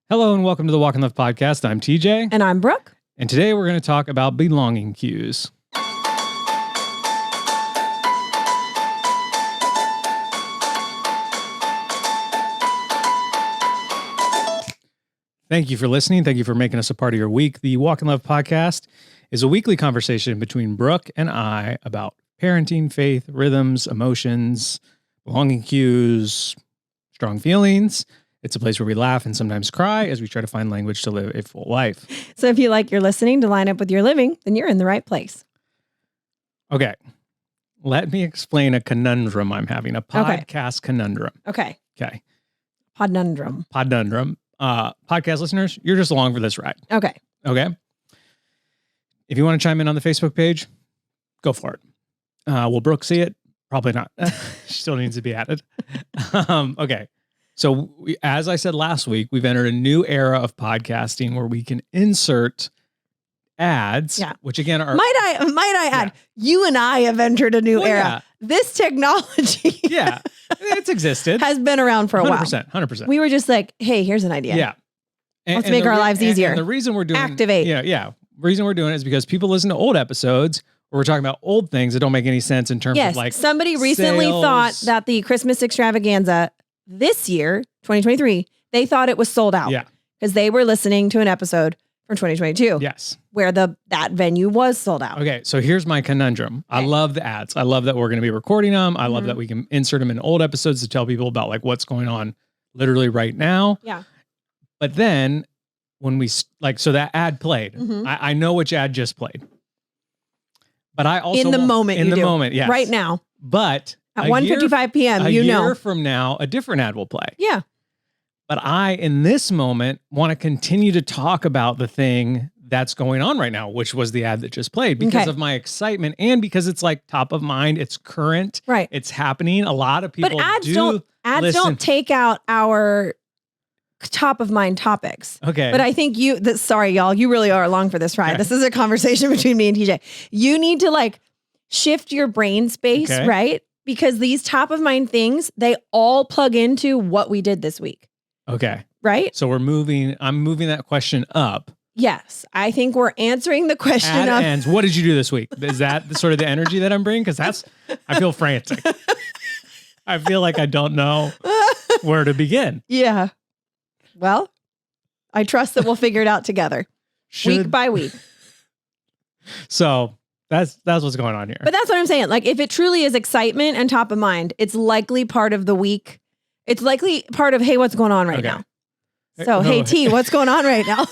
Hello and welcome to the Walk in Love podcast. I'm TJ. And I'm Brooke. And today we're going to talk about belonging cues. Thank you for listening. Thank you for making us a part of your week. The Walk in Love podcast is a weekly conversation between Brooke and I about parenting, faith, rhythms, emotions, belonging cues, strong feelings. It's a place where we laugh and sometimes cry as we try to find language to live a full life. So if you like your listening to line up with your living, then you're in the right place. Okay. Let me explain a conundrum I'm having, a podcast conundrum. Okay. Okay. Podnundrum. Podcast listeners, you're just along for this ride. Okay. Okay. If you want to chime in on the Facebook page, go for it. Will Brooke see it? Probably not. She still needs to be added. Okay. So as I said last week, we've entered a new era of podcasting where we can insert ads, which again are... Might I add, you and I have entered a new era. Yeah. This technology it's existed. has been around for a while. 100%. We were just like, hey, here's an idea. Yeah. Let's make our lives easier. And the reason we're doing... Activate. Yeah. The reason we're doing it is because people listen to old episodes where we're talking about old things that don't make any sense in terms of like somebody recently thought that the Christmas extravaganza this year, 2023, they thought it was sold out. Yeah. Because they were listening to an episode from 2022. Yes. Where that venue was sold out. Okay, so here's my conundrum. Okay. I love the ads. I love that we're going to be recording them. I love that we can insert them in old episodes to tell people about like what's going on literally right now. Yeah. But then when we so that ad played, I know which ad just played. But I also in the moment, yes. Right now. But at 1:55 p.m., a year from now, a different ad will play. Yeah. But I, in this moment, want to continue to talk about the thing that's going on right now, which was the ad that just played, because of my excitement and because it's like top of mind, it's current, right? It's happening. A lot of people but ads don't take out our top of mind topics. Okay. But I think sorry, y'all, you really are along for this ride. Okay. This is a conversation between me and TJ. You need to like shift your brain space, right? Because these top of mind things, they all plug into what we did this week. Okay. Right? So I'm moving that question up. Yes. I think we're answering the question of ends. What did you do this week? Is that the sort of the energy that I'm bringing? Because I feel frantic. I feel like I don't know where to begin. Yeah. Well, I trust that we'll figure it out together. Week by week. So that's what's going on here. But that's what I'm saying. Like if it truly is excitement and top of mind, it's likely part of the week. It's likely part of, hey, what's going on right now? So, hey, T, what's going on right now?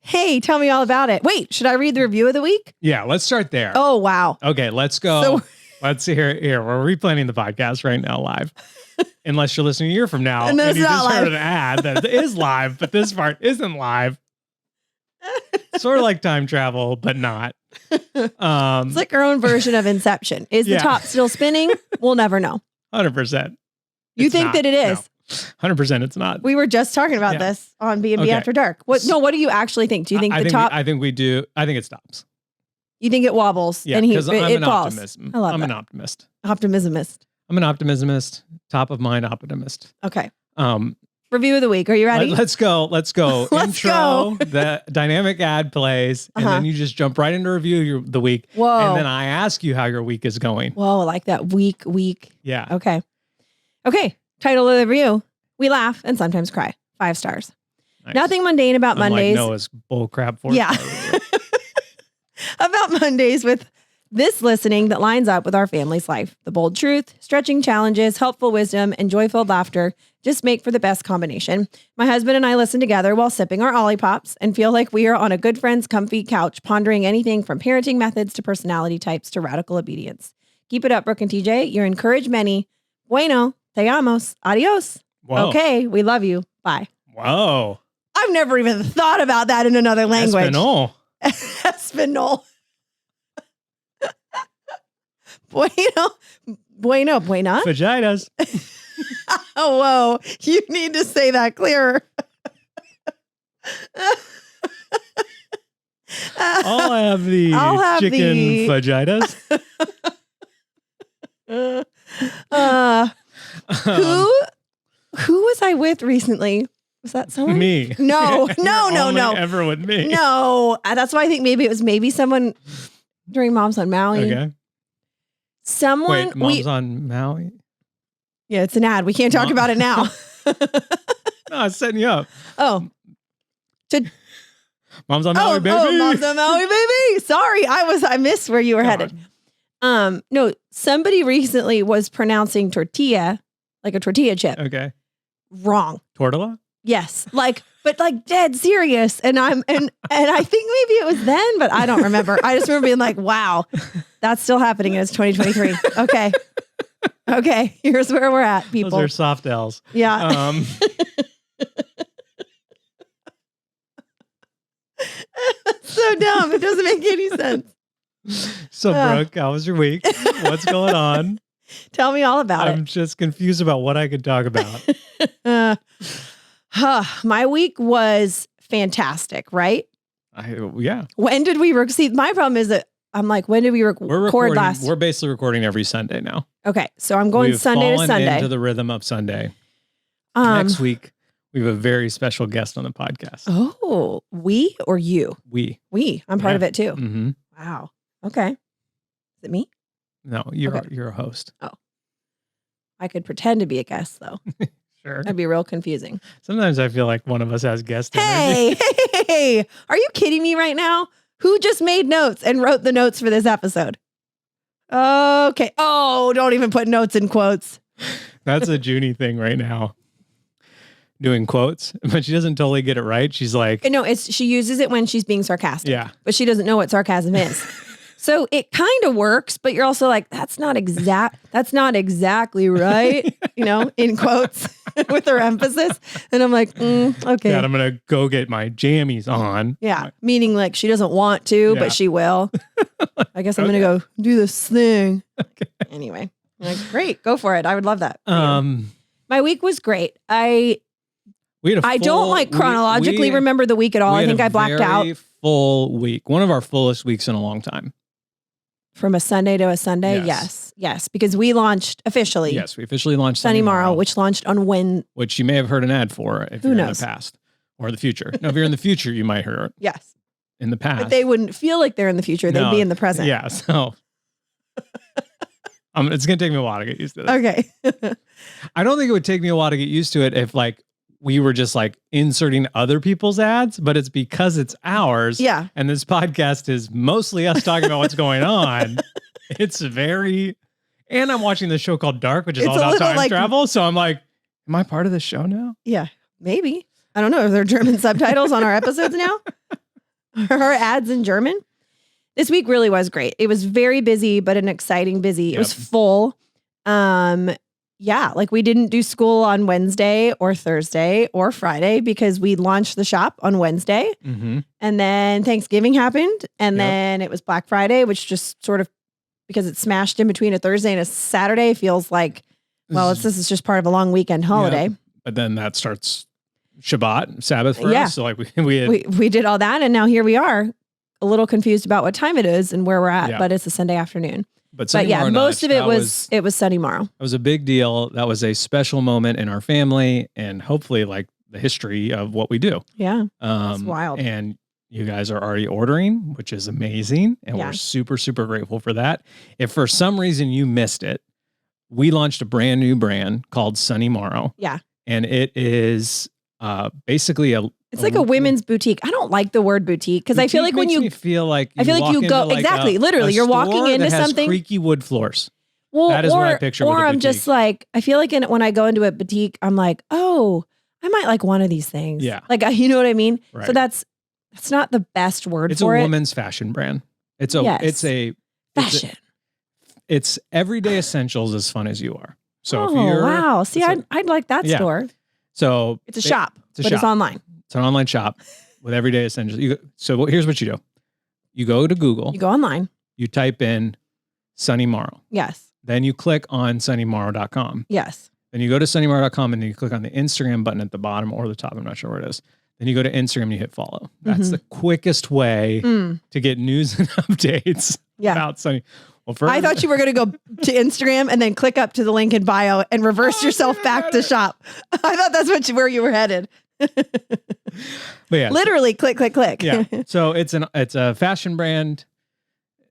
Hey, tell me all about it. Wait, should I read the review of the week? Yeah, let's start there. Oh, wow. Okay, let's go. Let's see here. We're replanning the podcast right now live. Unless you're listening a year from now and you just heard an ad that is live, but this part isn't live. Sort of like time travel, but not. It's like our own version of Inception. Is the top still spinning? We'll never know. 100%. You think that it is? No, 100% it's not. We were just talking about this on B&B After Dark. What do you actually think? Do you think top? I think we do. I think it stops. You think it wobbles? Yeah, because I'm an falls. optimist. I'm an optimist. Optimismist. I'm an optimismist. Top of mind optimist. Okay. Review of the week. Are you ready? Let's go. Let's Intro. The dynamic ad plays, and then you just jump right into review the week. Whoa. And then I ask you how your week is going. Whoa, I like that. Week. Yeah. Okay. Title of the review: We laugh and sometimes cry. 5 stars. Nice. Nothing mundane about Mondays. Noah's bullcrap 4 stars. About Mondays with this listening that lines up with our family's life. The bold truth, stretching challenges, helpful wisdom, and joyful laughter just make for the best combination. My husband and I listen together while sipping our Olippops and feel like we are on a good friend's comfy couch, pondering anything from parenting methods to personality types to radical obedience. Keep it up, Brooke and TJ. You're encouraged many. Bueno, te amos, adios. Whoa. Okay, we love you. Bye. Whoa. I've never even thought about that in another language. Espanol. Espanol. Bueno, buena. Vaginas. Oh, whoa. You need to say that clearer. I'll have the chicken vaginas. Who was I with recently? Was that someone? Me. No, no, You're no, only no. ever with me. No. That's why I think maybe it was someone during Moms on Maui. Okay. Someone. Wait, Mom's on Maui? Yeah, it's an ad. We can't talk about it now. No, it's setting you up. Oh. Mom's on Maui, baby. Oh, Mom's on Maui, baby. Sorry, I missed where you were headed. No, somebody recently was pronouncing tortilla like a tortilla chip. Okay. Wrong. Tortilla? Yes. But dead serious. And I think maybe it was then, but I don't remember. I just remember being like, wow, that's still happening. And it's 2023. Okay. Okay. Here's where we're at, people. Those are soft L's. Yeah. So dumb. It doesn't make any sense. So, Brooke, how was your week? What's going on? Tell me all about I'm just confused about what I could talk about. it. My week was fantastic, right? Yeah. When did we see? My problem is that I'm like, when did we record last? We're basically recording every Sunday now. Okay, so I'm going Sunday to Sunday. Into the rhythm of Sunday. Next week, we have a very special guest on the podcast. Oh, we or you? We. I'm part of it too. Mm-hmm. Wow. Okay. Is it me? No, you're a host. Oh. I could pretend to be a guest though. Sure. That'd be real confusing. Sometimes I feel like one of us has guest energy. Hey, are you kidding me right now? Who just made notes and wrote the notes for this episode? Okay. Oh, don't even put notes in quotes. That's a Junie thing right now. Doing quotes, but she doesn't totally get it right. She's like, no, she uses it when she's being sarcastic. Yeah. But she doesn't know what sarcasm is. So it kind of works, but you're also like, that's not exactly right, in quotes with her emphasis. And I'm like, okay. Yeah, I'm going to go get my jammies on. Yeah. Meaning like she doesn't want to, but she will. I guess I'm going to go do this thing. Okay. Anyway, I'm like, great, go for it. I would love that. My week was great. I don't chronologically remember the week at all. I think I blacked out. Full week. One of our fullest weeks in a long time. From a Sunday to a Sunday? Yes. Because we launched officially. Yes, we officially launched Sunny Morrow, which launched on Wednesday. Which you may have heard an ad for if you're in the past or the future. No, if you're in the future, you might hear it. Yes. In the past. But they wouldn't feel like they're in the future. They'd be in the present. Yeah, so. It's going to take me a while to get used to this. Okay. I don't think it would take me a while to get used to it if we were just inserting other people's ads, but it's because it's ours. Yeah. And this podcast is mostly us talking about what's going on. It's and I'm watching this show called Dark, which is all about time travel. So I'm like, am I part of this show now? Yeah, maybe. I don't know. Are there German subtitles on our episodes now? Are ads in German? This week really was great. It was very busy, but an exciting busy. It was full. Yeah, we didn't do school on Wednesday or Thursday or Friday because we launched the shop on Wednesday. Mm-hmm. And then Thanksgiving happened. And then it was Black Friday, which just sort of, because it's smashed in between a Thursday and a Saturday, feels like, this is just part of a long weekend holiday. Yeah. But then that starts Shabbat, Sabbath for us. So we did all that. And now here we are, a little confused about what time it is and where we're at, but it's a Sunday afternoon. But most of it was Sunny Morrow. It was a big deal. That was a special moment in our family and hopefully the history of what we do. Yeah. It's wild. And you guys are already ordering, which is amazing. And we're super, super grateful for that. If for some reason you missed it, we launched a brand new brand called Sunny Morrow. Yeah. And it is basically it's like a women's boutique. I don't like the word boutique because I feel like when you feel like I feel like you go exactly literally you're walking into something creaky wood floors. Well, that is what I picture. Or I'm just like I feel like when I go into a boutique, I'm like, oh, I might like one of these things. Yeah, you know what I mean. Right. So that's not the best word. It's for a it. women's fashion brand. It's Fashion. It's everyday essentials as fun as you are. So if you're see, I'd like that store. So it's a shop, but it's online. It's an online shop with everyday essentials. So here's what you do. You go to Google. You go online. You type in Sunny Morrow. Yes. Then you click on sunnymorrow.com. Yes. Then you go to sunnymorrow.com and then you click on the Instagram button at the bottom or the top. I'm not sure where it is. Then you go to Instagram and you hit follow. That's the quickest way to get news and updates about Sunny. Well, first, I thought you were going to go to Instagram and then click up to the link in bio and reverse yourself back to shop. I thought that's where you were headed. but yeah, literally click. Yeah. So it's a fashion brand.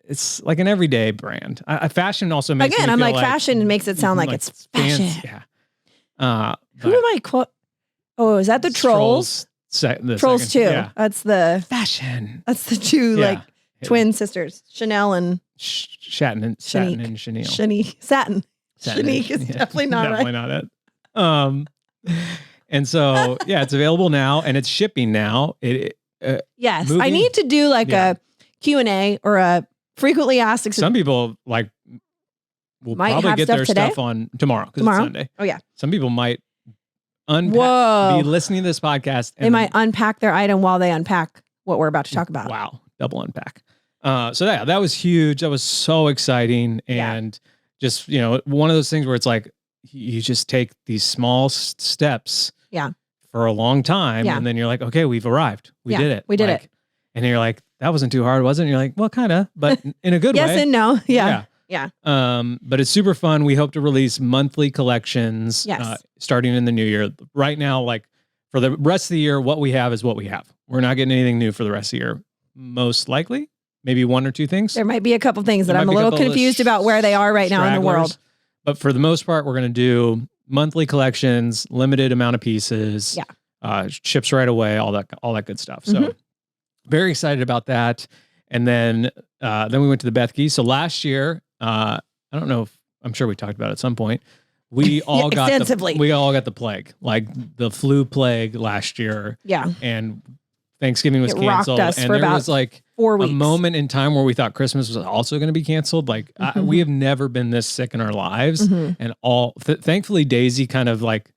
It's like an everyday brand. Fashion also makes Again, me I'm feel like fashion makes it sound like it's fashion. Yeah. Who am I quote? Oh, is that the Trolls? Trolls 2. Yeah. That's the fashion. That's the two like twin sisters, Chanel and Satin and Chanel. Satin. Shanique is definitely not it. And so it's available now and it's shipping now. Yes, I need to do like a Q&A or a frequently asked. Some people like will might probably get their today? stuff on tomorrow because it's Sunday. Oh yeah. Some people might be listening to this podcast. And they might unpack their item while they unpack what we're about to talk about. Wow. Double unpack. So that was huge. That was so exciting. And just, one of those things where it's like, you just take these small steps for a long time. And then you're like, okay, we've arrived. We did it. We did it. And you're like, that wasn't too hard, was it? And you're like, well, kind of, but in a good way. Yes and no. Yeah. But it's super fun. We hope to release monthly collections starting in the new year. Right now, like for the rest of the year, what we have is what we have. We're not getting anything new for the rest of the year. Most likely, maybe one or two things. There might be a couple things that I'm a little confused about where they are right now in the world. But for the most part, we're going to do monthly collections, limited amount of pieces. Ships right away, all that good stuff. So very excited about that. And then we went to the Bethke. So last year, I don't know if I'm sure we talked about it at some point. We all got the plague, like the flu plague last year. Yeah. And Thanksgiving was canceled. And there was like 4 weeks. A moment in time where we thought Christmas was also going to be canceled. Like we have never been this sick in our lives. And thankfully Daisy kind of like,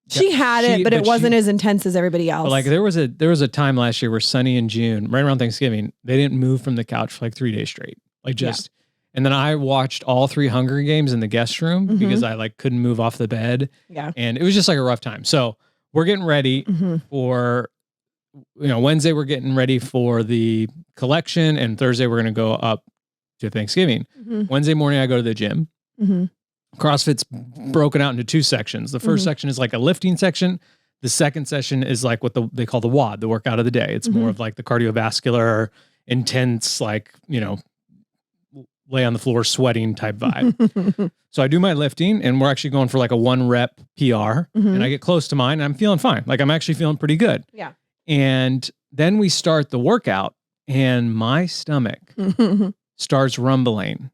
she had it, but it wasn't as intense as everybody else. Like there was a time last year where Sunny and June, right around Thanksgiving, they didn't move from the couch for like 3 days straight. Like and then I watched all 3 Hunger Games in the guest room because I like couldn't move off the bed. Yeah. And it was just like a rough time. So we're getting ready for, Wednesday we're getting ready for the collection and Thursday we're going to go up to Thanksgiving. Wednesday morning I go to the gym. CrossFit's broken out into 2 sections. The first section is like a lifting section. The second session is like what they call the WOD, the workout of the day. It's more of like the cardiovascular, intense, like, lay on the floor sweating type vibe. So I do my lifting and we're actually going for like a 1 rep PR and I get close to mine and I'm feeling fine. Like I'm actually feeling pretty good. Yeah. And then we start the workout and my stomach starts rumbling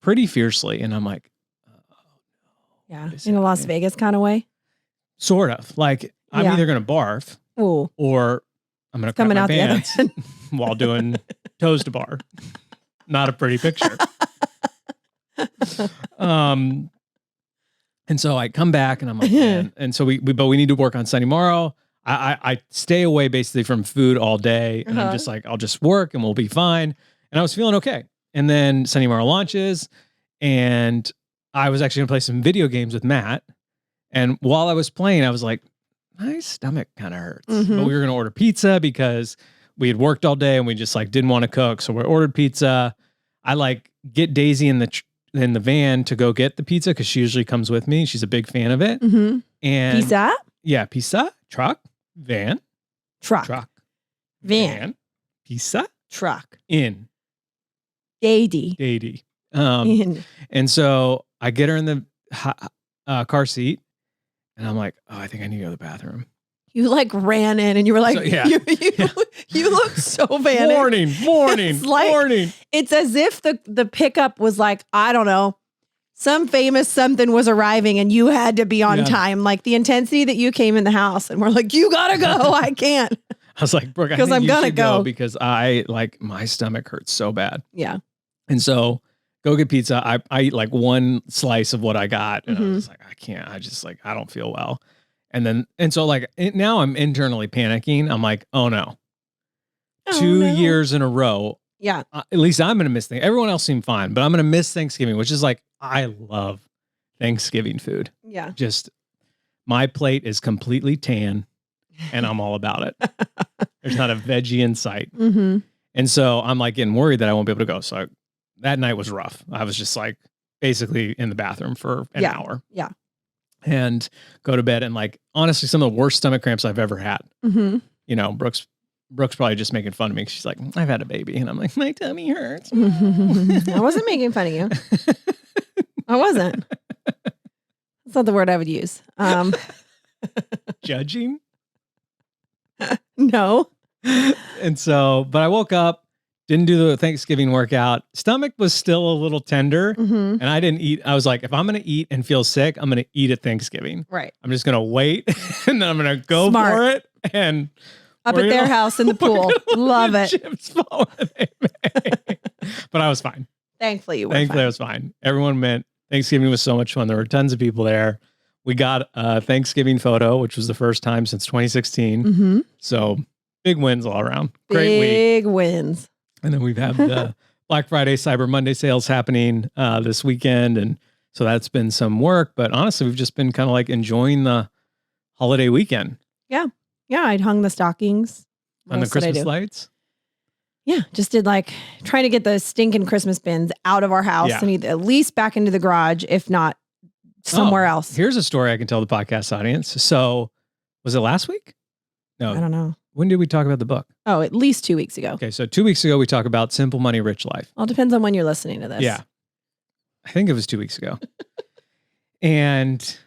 pretty fiercely. And I'm like, in a Las Vegas kind of way. Sort of like I'm either going to barf or I'm going to crap my pants while doing toes to bar. Not a pretty picture. And so I come back and I'm like, man. And so we need to work on Sunday morrow. I stay away basically from food all day. And I'm just like, I'll just work and we'll be fine. And I was feeling okay. And then Sunday morrow launches and I was actually gonna play some video games with Matt. And while I was playing, I was like, my stomach kind of hurts. But we were gonna order pizza because we had worked all day and we just like didn't want to cook. So we ordered pizza. I like get Daisy in the van to go get the pizza because she usually comes with me. She's a big fan of it. And pizza? Yeah, pizza, truck, van, van, pizza, truck, in. Daddy. And so I get her in the car seat and I'm like, oh, I think I need to go to the bathroom. You like ran in and you were like, you look so panicked. Morning. It's as if the pickup was like, I don't know, some famous something was arriving and you had to be on time. Like the intensity that you came in the house and we're like, you gotta go. I can't. I was like, Brooke, I'm gonna go because I like my stomach hurts so bad. Yeah. And so go get pizza. I eat like 1 slice of what I got. And I was like, I can't, I don't feel well. And so like now I'm internally panicking. I'm like, oh no. 2 years in a row. Yeah. At least I'm going to miss things. Everyone else seemed fine, but I'm going to miss Thanksgiving, which is like, I love Thanksgiving food. Yeah. Just my plate is completely tan and I'm all about it. There's not a veggie in sight. And so I'm like getting worried that I won't be able to go. So that night was rough. I was just like basically in the bathroom for an hour. Yeah. And go to bed. And like, honestly, some of the worst stomach cramps I've ever had. Mm-hmm. You know, Brooke's probably just making fun of me. She's like, I've had a baby. And I'm like, my tummy hurts. I wasn't making fun of you. I wasn't. That's not the word I would use. Judging? No. And so, but I woke up, didn't do the Thanksgiving workout. Stomach was still a little tender. Mm-hmm. And I didn't eat. I was like, if I'm going to eat and feel sick, I'm going to eat at Thanksgiving. Right. I'm just going to wait and then I'm going to go Smart. for it. And up at their house in the pool. Love it. Chips but I was fine. Thankfully, you were Thankfully, fine. I was fine. Everyone meant Thanksgiving was so much fun. There were tons of people there. We got a Thanksgiving photo, which was the first time since 2016. Mm-hmm. So big wins all around. Great week. Big wins. And then we've had the Black Friday, Cyber Monday sales happening this weekend. And so that's been some work. But honestly, we've just been kind of like enjoying the holiday weekend. Yeah. Yeah. I'd hung the stockings. What On the else did I Christmas do? lights. Yeah. Just did like trying to get the stinking Christmas bins out of our house Yeah. and either at least back into the garage, if not somewhere else. Here's a story I can tell the podcast audience. So was it last week? No. I don't know. When did we talk about the book? Oh, at least 2 weeks ago. Okay. So 2 weeks ago, we talked about Simple Money, Rich Life. Well, it depends on when you're listening to this. Yeah. I think it was 2 weeks ago. And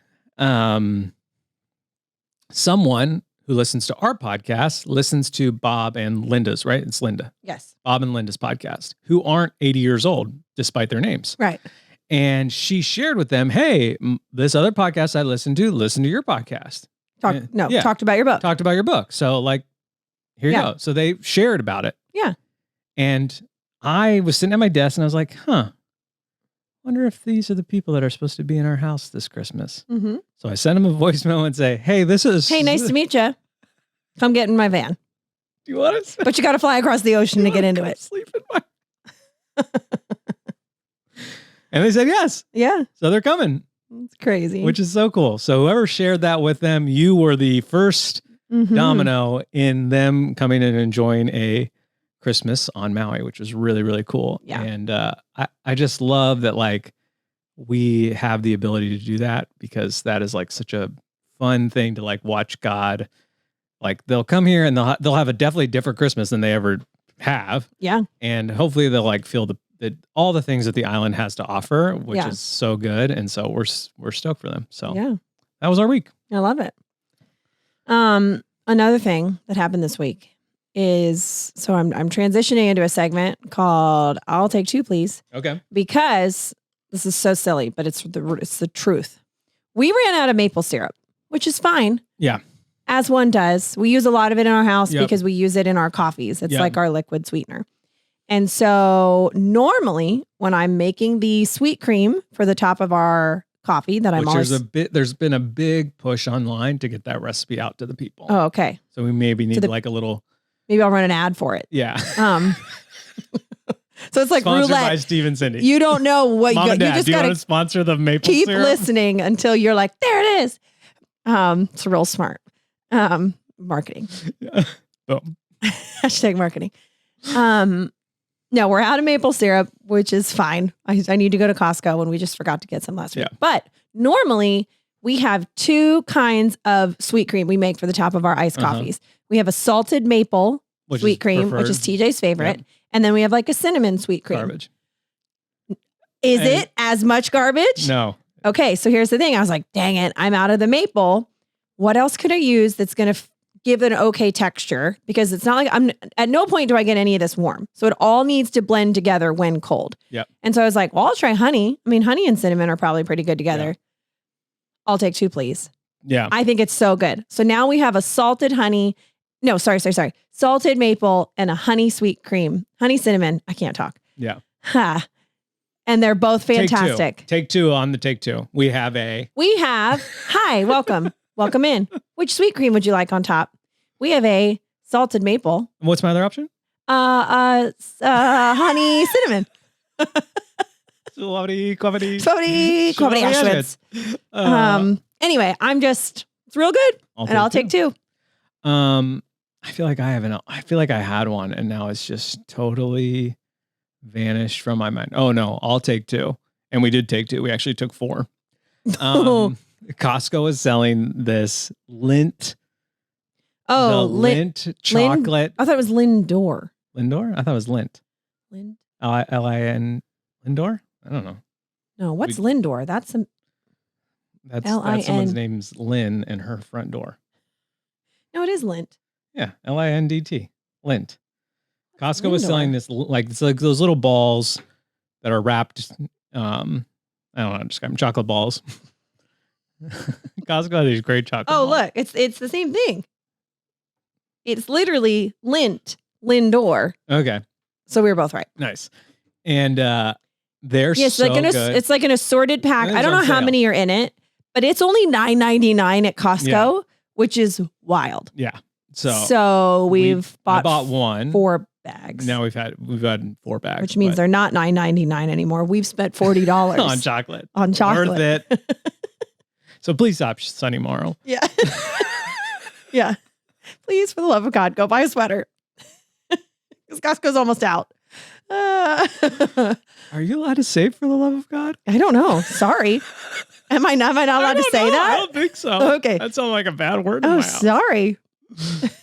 someone who listens to our podcast listens to Bob and Linda's, right? It's Linda. Yes. Bob and Linda's podcast, who aren't 80 years old, despite their names. Right. And she shared with them, hey, this other podcast I listen to your podcast. Talked about your book. Talked about your book. So like, here you go. So they shared about it. Yeah. And I was sitting at my desk and I was like, wonder if these are the people that are supposed to be in our house this Christmas. Mm-hmm. So I sent them a voicemail and say, hey, this is... Hey, nice to meet you. Come get in my van. Do you want to... But you got to fly across the ocean to get into it. Sleep in my... And they said yes. Yeah. So they're coming. It's crazy. Which is so cool. So whoever shared that with them, you were the first domino in them coming and enjoying a Christmas on Maui, which was really, really cool. Yeah. And I just love that like we have the ability to do that because that is like such a fun thing to like watch God. Like they'll come here and they'll have a definitely different Christmas than they ever have. Yeah. And hopefully they'll like feel all the things that the island has to offer, which is so good. And so we're stoked for them. So yeah, that was our week. I love it. Another thing that happened this week is, so I'm transitioning into a segment called I'll Take Two, Please. Okay. Because this is so silly, but it's the truth. We ran out of maple syrup, which is fine. Yeah. As one does. We use a lot of it in our house Yep. because we use it in our coffees. It's Yep. like our liquid sweetener. And so when I'm making the sweet cream for the top of our coffee that I'm always... There's been a big push online to get that recipe out to the people. Oh, okay. So we maybe need like a little... Maybe I'll run an ad for it. Yeah. So it's like Sponsored roulette. by Steve and Cindy. You don't know what Mom you and got. Dad, You just do you got want to to sponsor the maple keep syrup? listening until you're like, there it is. It's real smart. Marketing. Boom. Hashtag marketing. No, we're out of maple syrup, which is fine. I need to go to Costco and we just forgot to get some last week. Yeah. But normally we have two kinds of sweet cream we make for the top of our iced coffees. We have a salted maple sweet cream, which is TJ's favorite. Yep. And then we have like a cinnamon sweet cream. Garbage. Is it as much garbage? No. Okay, so here's the thing. I was like, dang it, I'm out of the maple. What else could I use that's going to give it an okay texture? Because it's not like at no point do I get any of this warm. So it all needs to blend together when cold. Yep. And so I was like, well, I'll try honey. I mean, honey and cinnamon are probably pretty good together. Yeah. I'll take two, please. Yeah. I think it's so good. So now we have a salted honey. No, sorry. Salted maple and a honey sweet cream. Honey cinnamon. I can't talk. Yeah. Ha. And they're both fantastic. Take two on the take two. We have Hi, welcome. Welcome in. Which sweet cream would you like on top? We have a salted maple. What's my other option? Honey cinnamon. Quavity. Auschwitz. Anyway, it's real good. I'll take two. I feel like I had one and now it's just totally vanished from my mind. Oh no, I'll take 2. And we did take 2. We actually took 4. Costco is selling this Lindt. Oh, Lindt chocolate. I thought it was Lindor. Lindor? I thought it was Lindt. Lind? L-I-N Lindor? I don't know. No, what's Lindor? That's that's L-I-N. someone's name's Lynn and her front door. No, it is Lindt. Yeah, Lindt. Lindt. Costco was Lindor? selling this it's like those little balls that are wrapped. I don't know how to describe them. Chocolate balls. Costco has these great chocolate balls. Look, it's the same thing. It's literally Lindor. Okay. So we were both right. Nice. And they're Yes, so good. It's like an assorted pack. And I it's don't on know how sale. many are in it, but it's only $9.99 at Costco, which is wild. Yeah. So I bought 1. 4 bags. Now we've had 4 bags. Which means they're not $9.99 anymore. We've spent $40 on chocolate. On chocolate. Worth it. So please stop Sunny Morrow. Yeah. Yeah. Please, for the love of God, go buy a sweater. Because Costco's almost out. Are you allowed to say for the love of God? I don't know. Sorry. Am I not allowed to say that? I don't think so. Okay. That sounds like a bad word in Oh, my house. sorry.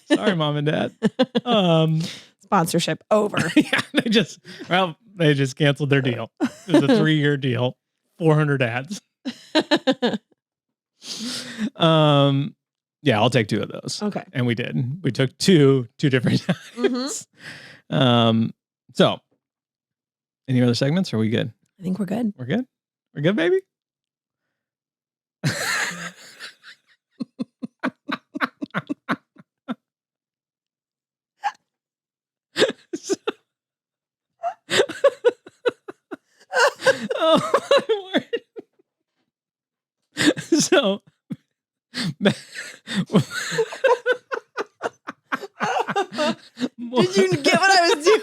Sorry, Mom and Dad. Sponsorship over. Yeah, they just canceled their deal. It was a 3-year deal, 400 ads. Yeah, I'll take 2 of those. Okay. And we did. We took 2 different times. So, any other segments? Or are we good? I think we're good. We're good? We're good, baby? Oh my word. So Did you get what I was doing?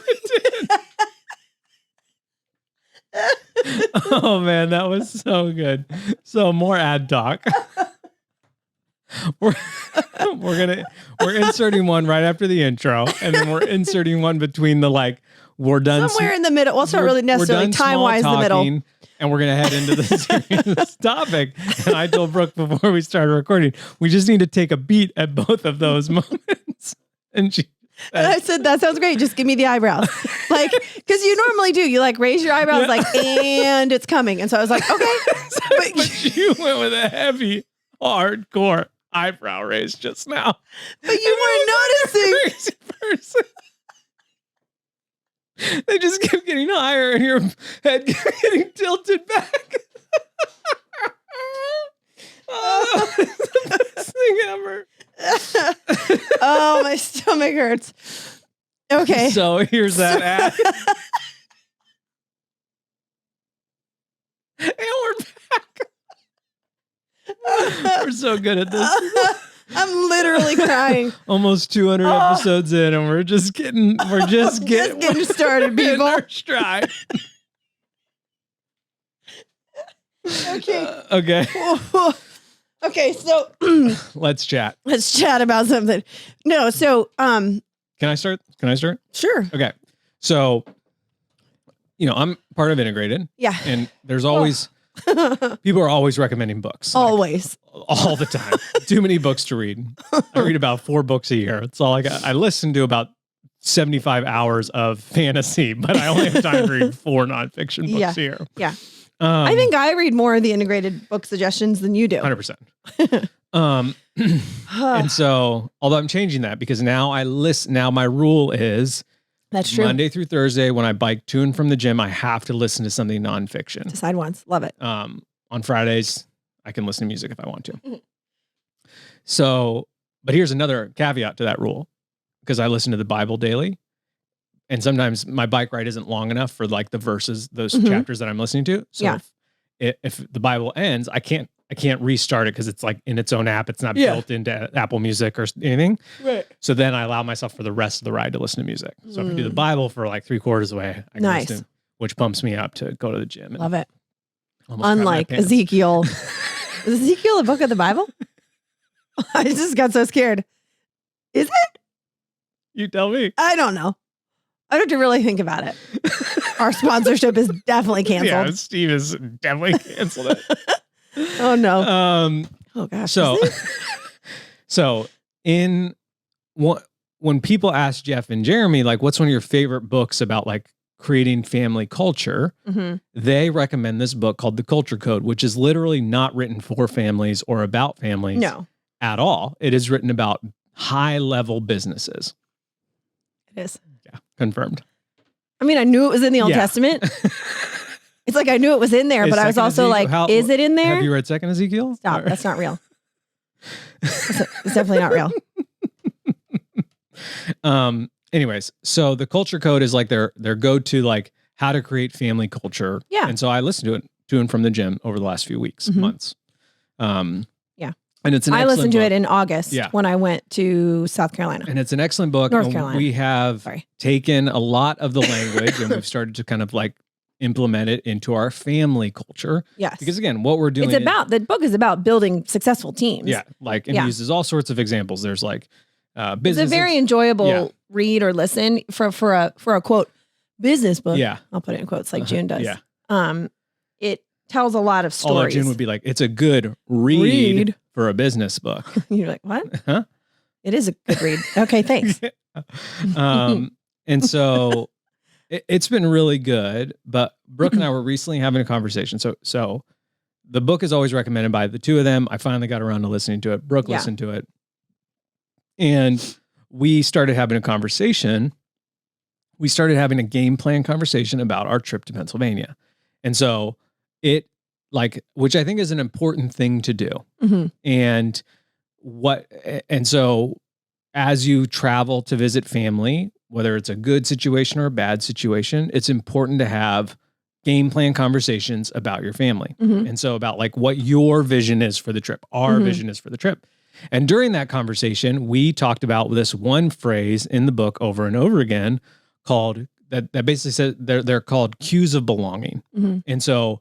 Oh man, that was so good. So more ad talk. We're inserting one right after the intro, and then we're inserting one between the we're done Somewhere in the middle. Well, it's not really necessarily time-wise the middle. And we're gonna head into the serious topic. And I told Brooke before we started recording, we just need to take a beat at both of those moments. And I said, that sounds great. Just give me the eyebrows. Because you normally do. You raise your eyebrows and it's coming. And so I was like, okay. But you went with a heavy, hardcore eyebrow raise just now. But you weren't noticing. Crazy person. They just kept getting higher and your head kept getting tilted back. Oh, it's the best thing ever. Oh, my stomach hurts. Okay. So here's that ad. And we're back. We're so good at this. I'm literally crying. Almost 200 episodes in, and we're just getting started, people. Our stride. Okay. Okay. Okay, so Let's chat. let's chat about something. No, so Can I start? sure. Okay. So, I'm part of Integrated, Yeah. and there's always people are always recommending books. Always. All the time. Too many books to read. I read about 4 books a year. It's all I got. I listen to about 75 hours of fantasy, but I only have time to read 4 nonfiction books a year. Yeah. I think I read more of the integrated book suggestions than you do. 100%. And so, although I'm changing that because now I listen. Now my rule is That's true. Monday through Thursday when I bike to and from the gym, I have to listen to something nonfiction. Decide once. Love it. On Fridays, I can listen to music if I want to. Mm-hmm. So, but here's another caveat to that rule because I listen to the Bible daily. And sometimes my bike ride isn't long enough for the verses, those chapters that I'm listening to. So if the Bible ends, I can't restart it because it's in its own app. It's not built into Apple Music or anything. Right. So then I allow myself for the rest of the ride to listen to music. So if I do the Bible for 3/4 away, I can listen, which pumps me up to go to the gym. Love it. Almost crap my Unlike pants. Ezekiel. Is Ezekiel a book of the Bible? I just got so scared. Is it? You tell me. I don't know. I have to really think about it. Our sponsorship is definitely canceled. Yeah, Steve has definitely canceled it. Oh no. Oh gosh. So in what when people ask Jeff and Jeremy, like, what's one of your favorite books about like creating family culture? Mm-hmm. They recommend this book called The Culture Code, which is literally not written for families or about families at all. It is written about high level businesses. It is. Yeah, confirmed. I mean, I knew it was in the Old Testament. It's like I knew it was in there, but I was also like, is it in there? Have you read Second Ezekiel? Stop. That's not real. It's definitely not real. Anyways, so the Culture Code is like their go-to, like how to create family culture. Yeah. And so I listened to and from the gym over the last few weeks, months. Yeah. And it's an I excellent listened to book. it in August when I went to South Carolina. And it's an excellent book. North Carolina. We have taken a lot of the language and we've started to kind of like implement it into our family culture. Yes. Because again, what we're doing the book is about building successful teams. Yeah. Like, and uses all sorts of examples. There's like business. It's a very enjoyable read or listen for a quote business book. Yeah. I'll put it in quotes like June does. Yeah. It tells a lot of stories. Although June would be like, it's a good read for a business book. You're like, what? Huh? It is a good read. Okay, thanks. And so it's been really good, but Brooke and I were recently having a conversation. So the book is always recommended by the two of them. I finally got around to listening to it. Brooke listened to it. And we started having a conversation. We started having a game plan conversation about our trip to Pennsylvania. And so which I think is an important thing to do. Mm-hmm. And so as you travel to visit family, whether it's a good situation or a bad situation, it's important to have game plan conversations about your family. Mm-hmm. And so about like what your vision is for the trip, our vision is for the trip. And during that conversation, we talked about this one phrase in the book over and over again called that basically says they're called cues of belonging. Mm-hmm. And so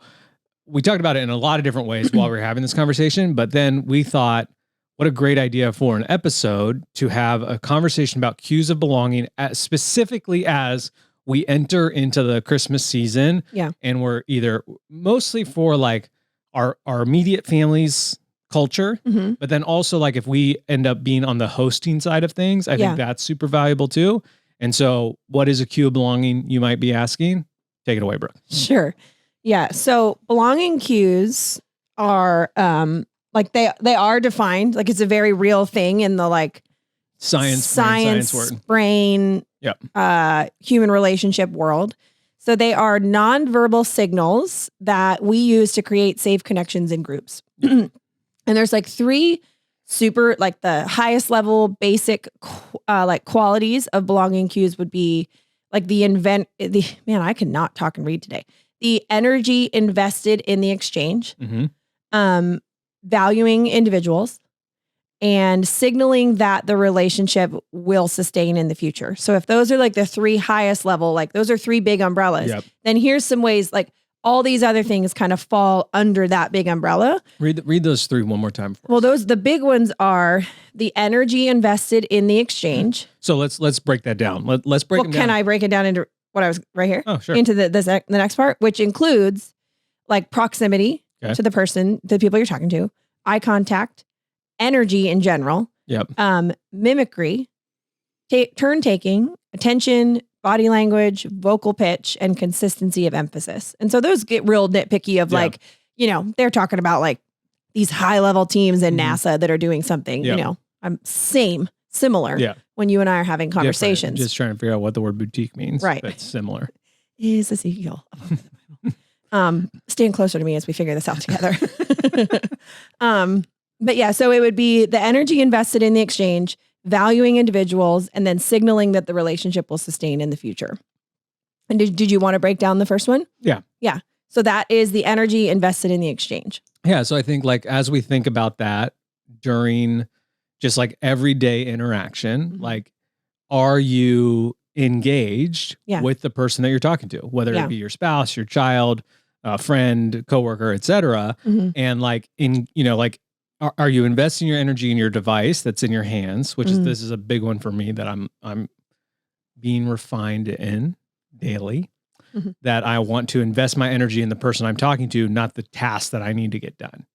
we talked about it in a lot of different ways while we were having this conversation, but then we thought, what a great idea for an episode to have a conversation about cues of belonging, specifically as we enter into the Christmas season. Yeah. And we're either mostly for like our immediate family's culture, but then also like if we end up being on the hosting side of things, I think that's super valuable too. And so what is a cue of belonging, you might be asking? Take it away, Brooke. Sure. Yeah. So belonging cues are like they are defined, like it's a very real thing in the like science brain human relationship world. So they are nonverbal signals that we use to create safe connections in groups. And there's like three super, like the highest level basic like qualities of belonging cues would be like man, I cannot talk and read today. The energy invested in the exchange, valuing individuals, and signaling that the relationship will sustain in the future. So if those are like the three highest level, like those are three big umbrellas, then here's some ways like all these other things kind of fall under that big umbrella. Read those three one more time. Well, the big ones are the energy invested in the exchange. So let's break that down. Let's break them down. Can I break it down into what I was right here? Oh, sure. Into the next part, which includes like proximity to the person, the people you're talking to, eye contact, energy in general, mimicry, turn taking, attention, body language, vocal pitch, and consistency of emphasis. And so those get real nitpicky of like, they're talking about like these high level teams in NASA that are doing something, similar when you and I are having conversations. Just trying to figure out what the word boutique means. Right. That's similar. Is Ezekiel. Stand closer to me as we figure this out together. But yeah, so it would be the energy invested in the exchange, valuing individuals, and then signaling that the relationship will sustain in the future. And did you want to break down the first one? Yeah. Yeah. So that is the energy invested in the exchange. Yeah. So I think like as we think about that during just like everyday interaction, like, are you engaged with the person that you're talking to, whether it be your spouse, your child, friend, coworker, etc. And like are you investing your energy in your device that's in your hands, which this is a big one for me that I'm being refined in daily. Mhm. that I want to invest my energy in the person I'm talking to, not the task that I need to get done.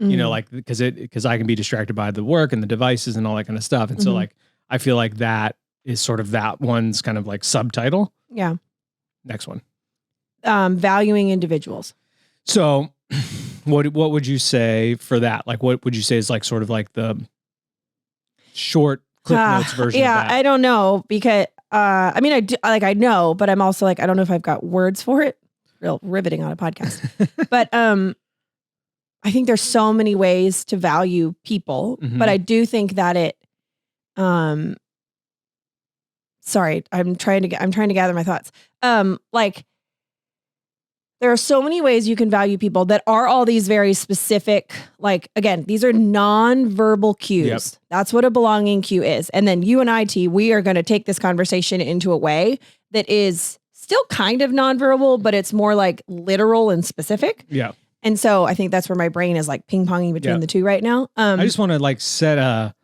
You know, Mm. like, because I can be distracted by the work and the devices and all that kind of stuff. And so Mhm. like, I feel like that is sort of that one's kind of like subtitle. Yeah. Next one. Valuing individuals. So what would you say for that? Like, what would you say is like sort of like the short Cliff Notes version Yeah, of that? I don't know because I mean I do, like I know, but I'm also like I don't know if I've got words for it. Real riveting on a podcast. But I think there's so many ways to value people, Mhm. but I do think that it sorry, I'm trying to gather my thoughts. Like there are so many ways you can value people that are all these very specific, like, again, these are non-verbal cues. Yep. That's what a belonging cue is. And then you and I, T, we are going to take this conversation into a way that is still kind of non-verbal, but it's more like literal and specific. Yeah. And so I think that's where my brain is like ping-ponging between the two right now. I just want to like set a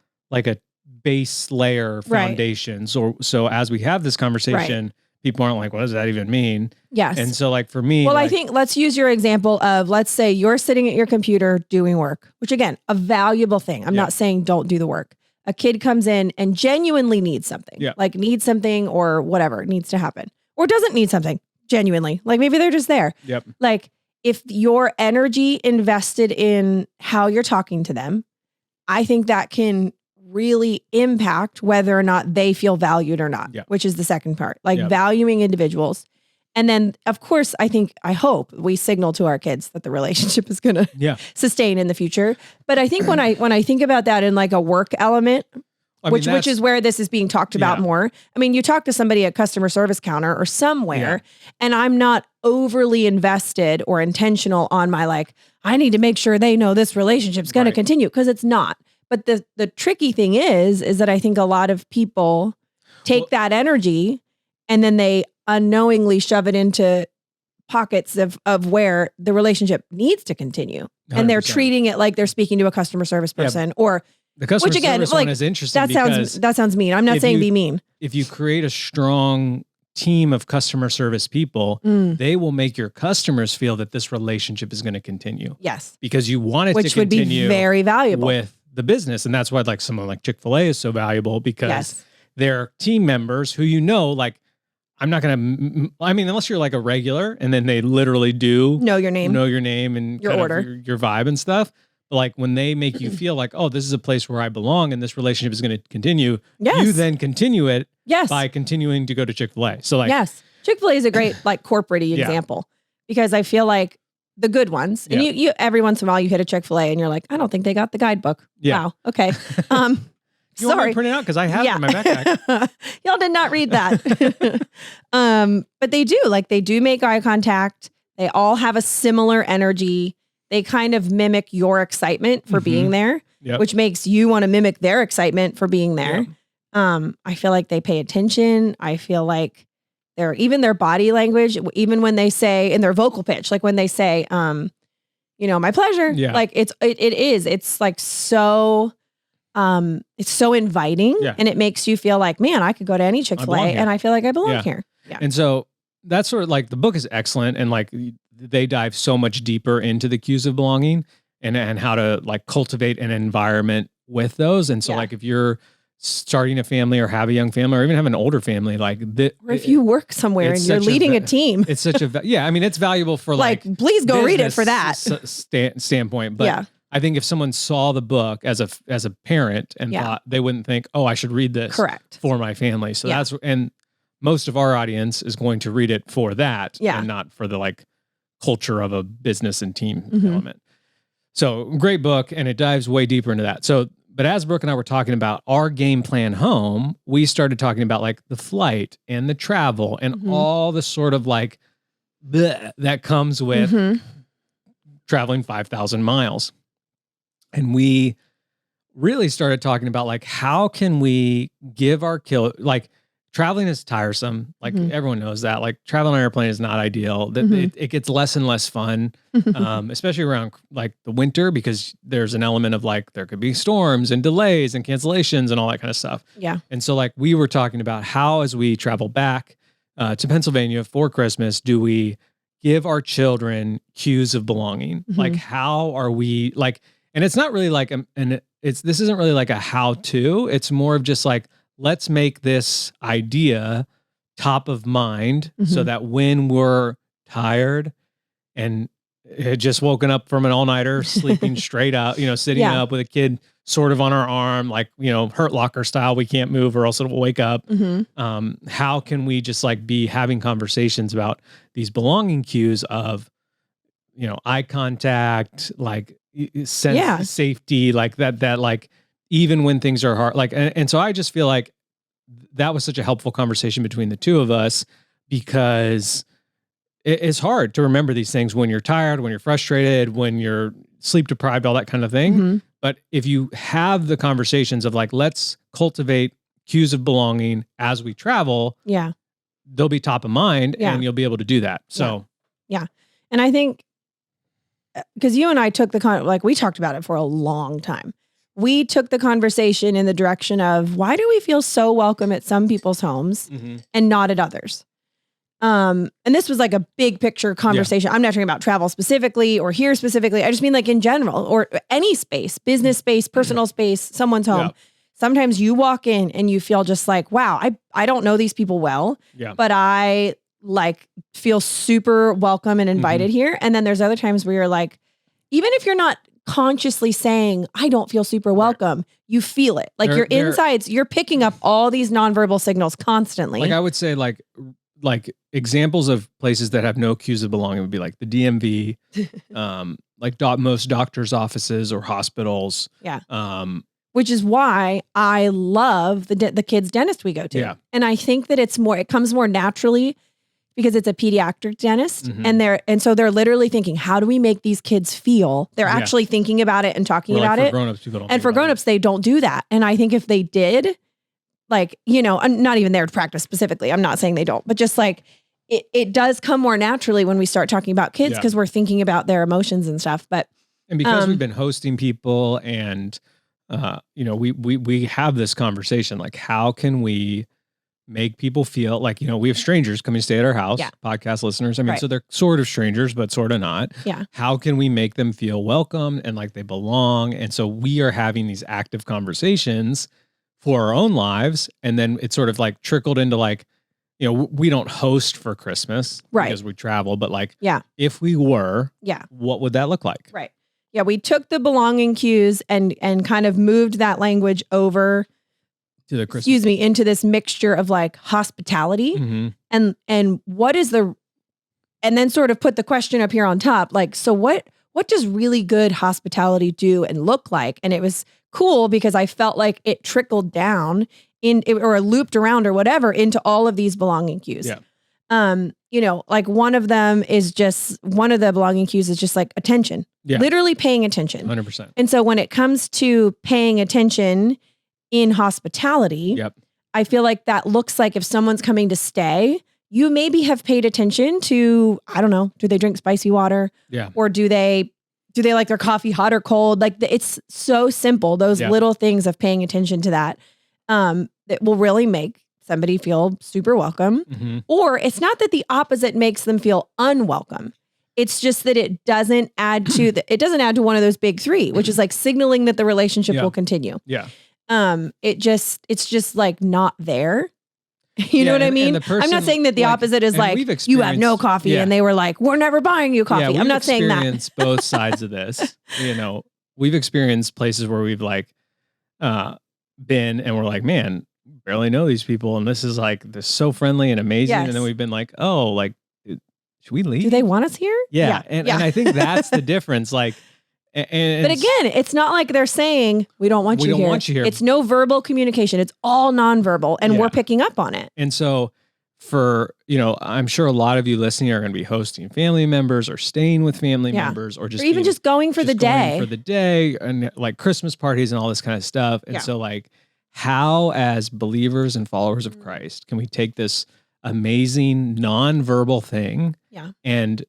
base layer Right. foundation. So as we have this conversation, people aren't like, what does that even mean? Yes. And so like for me, well, like, I think let's use your example of, let's say you're sitting at your computer doing work, which again, a valuable thing. I'm not saying don't do the work. A kid comes in and genuinely needs something, like needs something or whatever needs to happen, or doesn't need something genuinely. Like maybe they're just there. Yep. Like if your energy invested in how you're talking to them, I think that can really impact whether or not they feel valued or not, which is the second part, like valuing individuals. And then of course, I hope we signal to our kids that the relationship is going to sustain in the future. But I think when I think about that in like a work element, which is where this is being talked about more. I mean, you talk to somebody at customer service counter or somewhere, and I'm not overly invested or intentional on my, like, I need to make sure they know this relationship's going to continue, because it's not. But the tricky thing is that I think a lot of people take that energy and then they unknowingly shove it into pockets of where the relationship needs to continue. 100%. And they're treating it like they're speaking to a customer service person or the customer service one is interesting. That sounds mean. I'm not saying be mean. If you create a strong team of customer service people, they will make your customers feel that this relationship is going to continue. Yes. Because you want it to continue. Which would be very valuable. With the business. And that's why like someone like Chick-fil-A is so valuable, because they're team members who, you know, like, I'm not going to, I mean, unless you're like a regular and then they literally do know your name and your order, your vibe and stuff. But like when they make you feel like, oh, this is a place where I belong and this relationship is going to continue, you then continue it by continuing to go to Chick-fil-A. So like, Chick-fil-A is a great like corporate-y example, because I feel like the good ones, and you every once in a while you hit a Chick-fil-A and you're like, I don't think they got the guidebook. Wow. Okay. You want me to print it out? Because I have it in my backpack. Y'all did not read that. But they do make eye contact. They all have a similar energy. They kind of mimic your excitement for being there, which makes you want to mimic their excitement for being there. I feel like they pay attention. I feel like even their body language, even when they say in their vocal pitch, like when they say, my pleasure, like it's like so, it's so inviting and it makes you feel like, man, I could go to any Chick-fil-A and I feel like I belong here. Yeah. And so that's sort of like the book is excellent. And like they dive so much deeper into the cues of belonging and how to like cultivate an environment with those. And so like if you're starting a family or have a young family or even have an older family, like or if you work somewhere and you're leading a team, it's such a, I mean, it's valuable for like please go read it for that standpoint. But I think if someone saw the book as a parent and thought, they wouldn't think, oh, I should read this for my family. So that's, and most of our audience is going to read it for that and not for the like culture of a business and team element. So great book. And it dives way deeper into that. So, but as Brooke and I were talking about our game plan home, we started talking about like the flight and the travel and all the sort of like that comes with traveling 5,000 miles. And we really started talking about like, how can we give our like traveling is tiresome. Like everyone knows that, like traveling on an airplane is not ideal. It gets less and less fun, especially around like the winter, because there's an element of like, there could be storms and delays and cancellations and all that kind of stuff. Yeah. And so like we were talking about how, as we travel back to Pennsylvania for Christmas, do we give our children cues of belonging? Like, how are we like, and it's not really like, this isn't really like a how to, it's more of just like, let's make this idea top of mind so that when we're tired and had just woken up from an all-nighter, sleeping straight out, sitting up with a kid sort of on our arm, like, Hurt Locker style, we can't move or else it'll wake up. How can we just like be having conversations about these belonging cues of, eye contact, like sense safety, like that, like even when things are hard, like, and so I just feel like that was such a helpful conversation between the two of us, because it's hard to remember these things when you're tired, when you're frustrated, when you're sleep deprived, all that kind of thing. But if you have the conversations of like, let's cultivate cues of belonging as we travel, they'll be top of mind and you'll be able to do that. So, yeah. And I think, because you and I took we talked about it for a long time. We took the conversation in the direction of, why do we feel so welcome at some people's homes and not at others? And this was like a big picture conversation. I'm not talking about travel specifically or here specifically. I just mean like in general, or any space, business space, personal space, someone's home. Sometimes you walk in and you feel just like, wow, I don't know these people well, but I like feel super welcome and invited here. And then there's other times where you're like, even if you're not consciously saying, I don't feel super welcome, you feel it. Like your insides, you're picking up all these nonverbal signals constantly. Like I would say like examples of places that have no cues of belonging would be like the DMV, like most doctors' offices or hospitals. Which is why I love the kids' dentist we go to. And I think that it comes more naturally because it's a pediatric dentist, and so they're literally thinking, how do we make these kids feel? They're actually thinking about it and talking about it. And for grown-ups, they don't do that. And I think if they did, like, I'm not even there to practice specifically. I'm not saying they don't, but just like it does come more naturally when we start talking about kids, because we're thinking about their emotions and stuff. And because we've been hosting people and, we have this conversation, like, how can we make people feel like, we have strangers coming to stay at our house, podcast listeners. I mean, so they're sort of strangers, but sort of not. How can we make them feel welcome and like they belong? And so we are having these active conversations for our own lives. And then it's sort of like trickled into like, we don't host for Christmas because we travel, but like, if we were, what would that look like? Right. Yeah. We took the belonging cues and kind of moved that language over to the Christmas, into this mixture of like hospitality and what is and then sort of put the question up here on top. Like, so what does really good hospitality do and look like? And it was cool because I felt like it trickled down or looped around or whatever into all of these belonging cues. Like one of the belonging cues is just like attention, literally paying attention. 100%. And so when it comes to paying attention in hospitality, I feel like that looks like if someone's coming to stay, you maybe have paid attention to, I don't know, do they drink spicy water? Or do they like their coffee hot or cold? Like it's so simple. Those little things of paying attention to that, that will really make somebody feel super welcome. Or it's not that the opposite makes them feel unwelcome. It's just that it doesn't add to one of those big three, which is like signaling that the relationship will continue. It's just like not there. You know what I mean? I'm not saying that the opposite is like, you have no coffee and they were like, we're never buying you coffee. I'm not saying that. We've experienced both sides of this. We've experienced places where we've like been and we're like, man, barely know these people. And this is like, they're so friendly and amazing. And then we've been like, oh, like, should we leave? Do they want us here? And I think that's the difference. Like, but again, it's not like they're saying we don't want you here. It's no verbal communication. It's all nonverbal, and we're picking up on it. And so, for I'm sure a lot of you listening are going to be hosting family members or staying with family members, or even just going for the day, and like Christmas parties and all this kind of stuff. And so, like, how as believers and followers of Christ can we take this amazing nonverbal thing and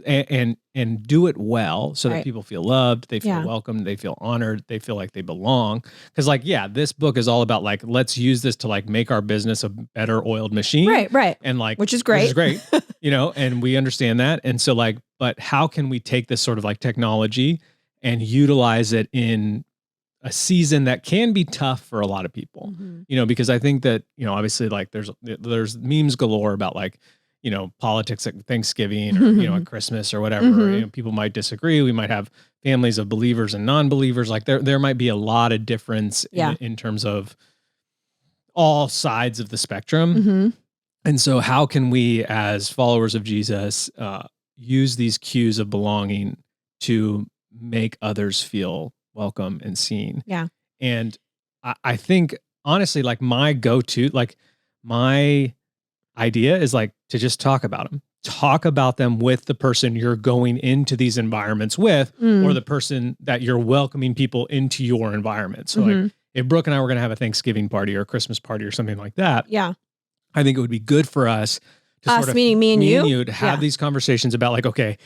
and do it well so that Right. people feel loved, they feel Yeah. welcome, they feel honored, they feel like they belong. Because like, yeah, this book is all about like, let's use this to like make our business a better oiled machine. Right. And like, Which is great. And we understand that. And so like, but how can we take this sort of like technology and utilize it in a season that can be tough for a lot of people, because I think that, obviously like there's memes galore about like, politics at Thanksgiving or, at Christmas or whatever. People might disagree. We might have families of believers and non-believers. Like there might be a lot of difference in terms of all sides of the spectrum. And so how can we as followers of Jesus use these cues of belonging to make others feel welcome and seen? Yeah. And I think honestly, like my go-to, like my idea is like to just talk about them with the person you're going into these environments with, or the person that you're welcoming people into your environment. So like if Brooke and I were going to have a Thanksgiving party or a Christmas party or something like that, I think it would be good for us to sort of meaning me and you to have these conversations about like, okay,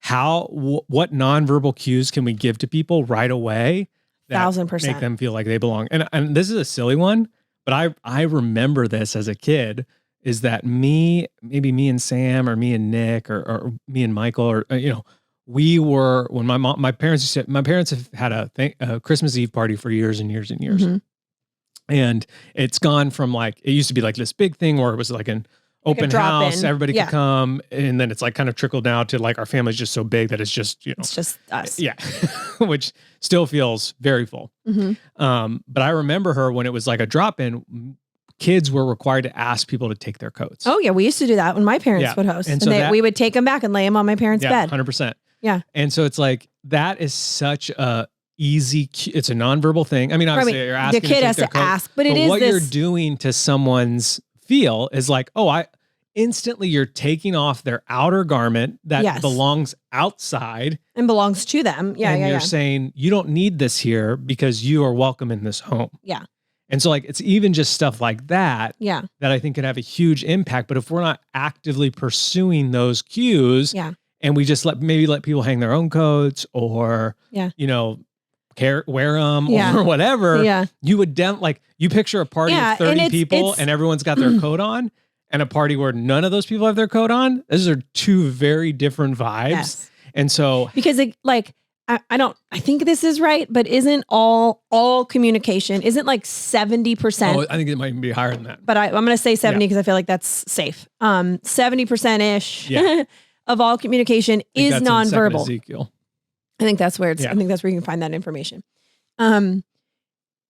what nonverbal cues can we give to people right away that 1000%. make them feel like they belong? And this is a silly one, but I remember this as a kid, is that maybe me and Sam or me and Nick or me and Michael or, we were, when my parents have had a Christmas Eve party for years and years and years. And it's gone from like, it used to be like this big thing where it was like an open house, everybody could come. And then it's like kind of trickled down to like, our family's just so big that it's just, it's just us. Yeah. Which still feels very full. But I remember her when it was like a drop-in, kids were required to ask people to take their coats. Oh yeah. We used to do that when my parents would host, and so we would take them back and lay them on my parents' bed. 100%. Yeah. And so it's like, that is such a easy, it's a nonverbal thing. I mean, obviously you're asking the kid has to ask, but it is what you're doing to someone's feel is like, instantly you're taking off their outer garment that belongs outside and belongs to them. Yeah. And you're saying you don't need this here because you are welcome in this home. Yeah. And so like, it's even just stuff like that, that I think can have a huge impact. But if we're not actively pursuing those cues, and we just let people hang their own coats or, wear them or whatever, you would you picture a party of 30 people and everyone's got their coat on, and a party where none of those people have their coat on. Those are two very different vibes. Yes. And so, because I think this is right, but isn't all communication, isn't like 70%? Oh, I think it might even be higher than that. But I'm going to say 70 because I feel like that's safe. 70% ish of all communication is nonverbal. Ezekiel. I think that's where I think that's where you can find that information.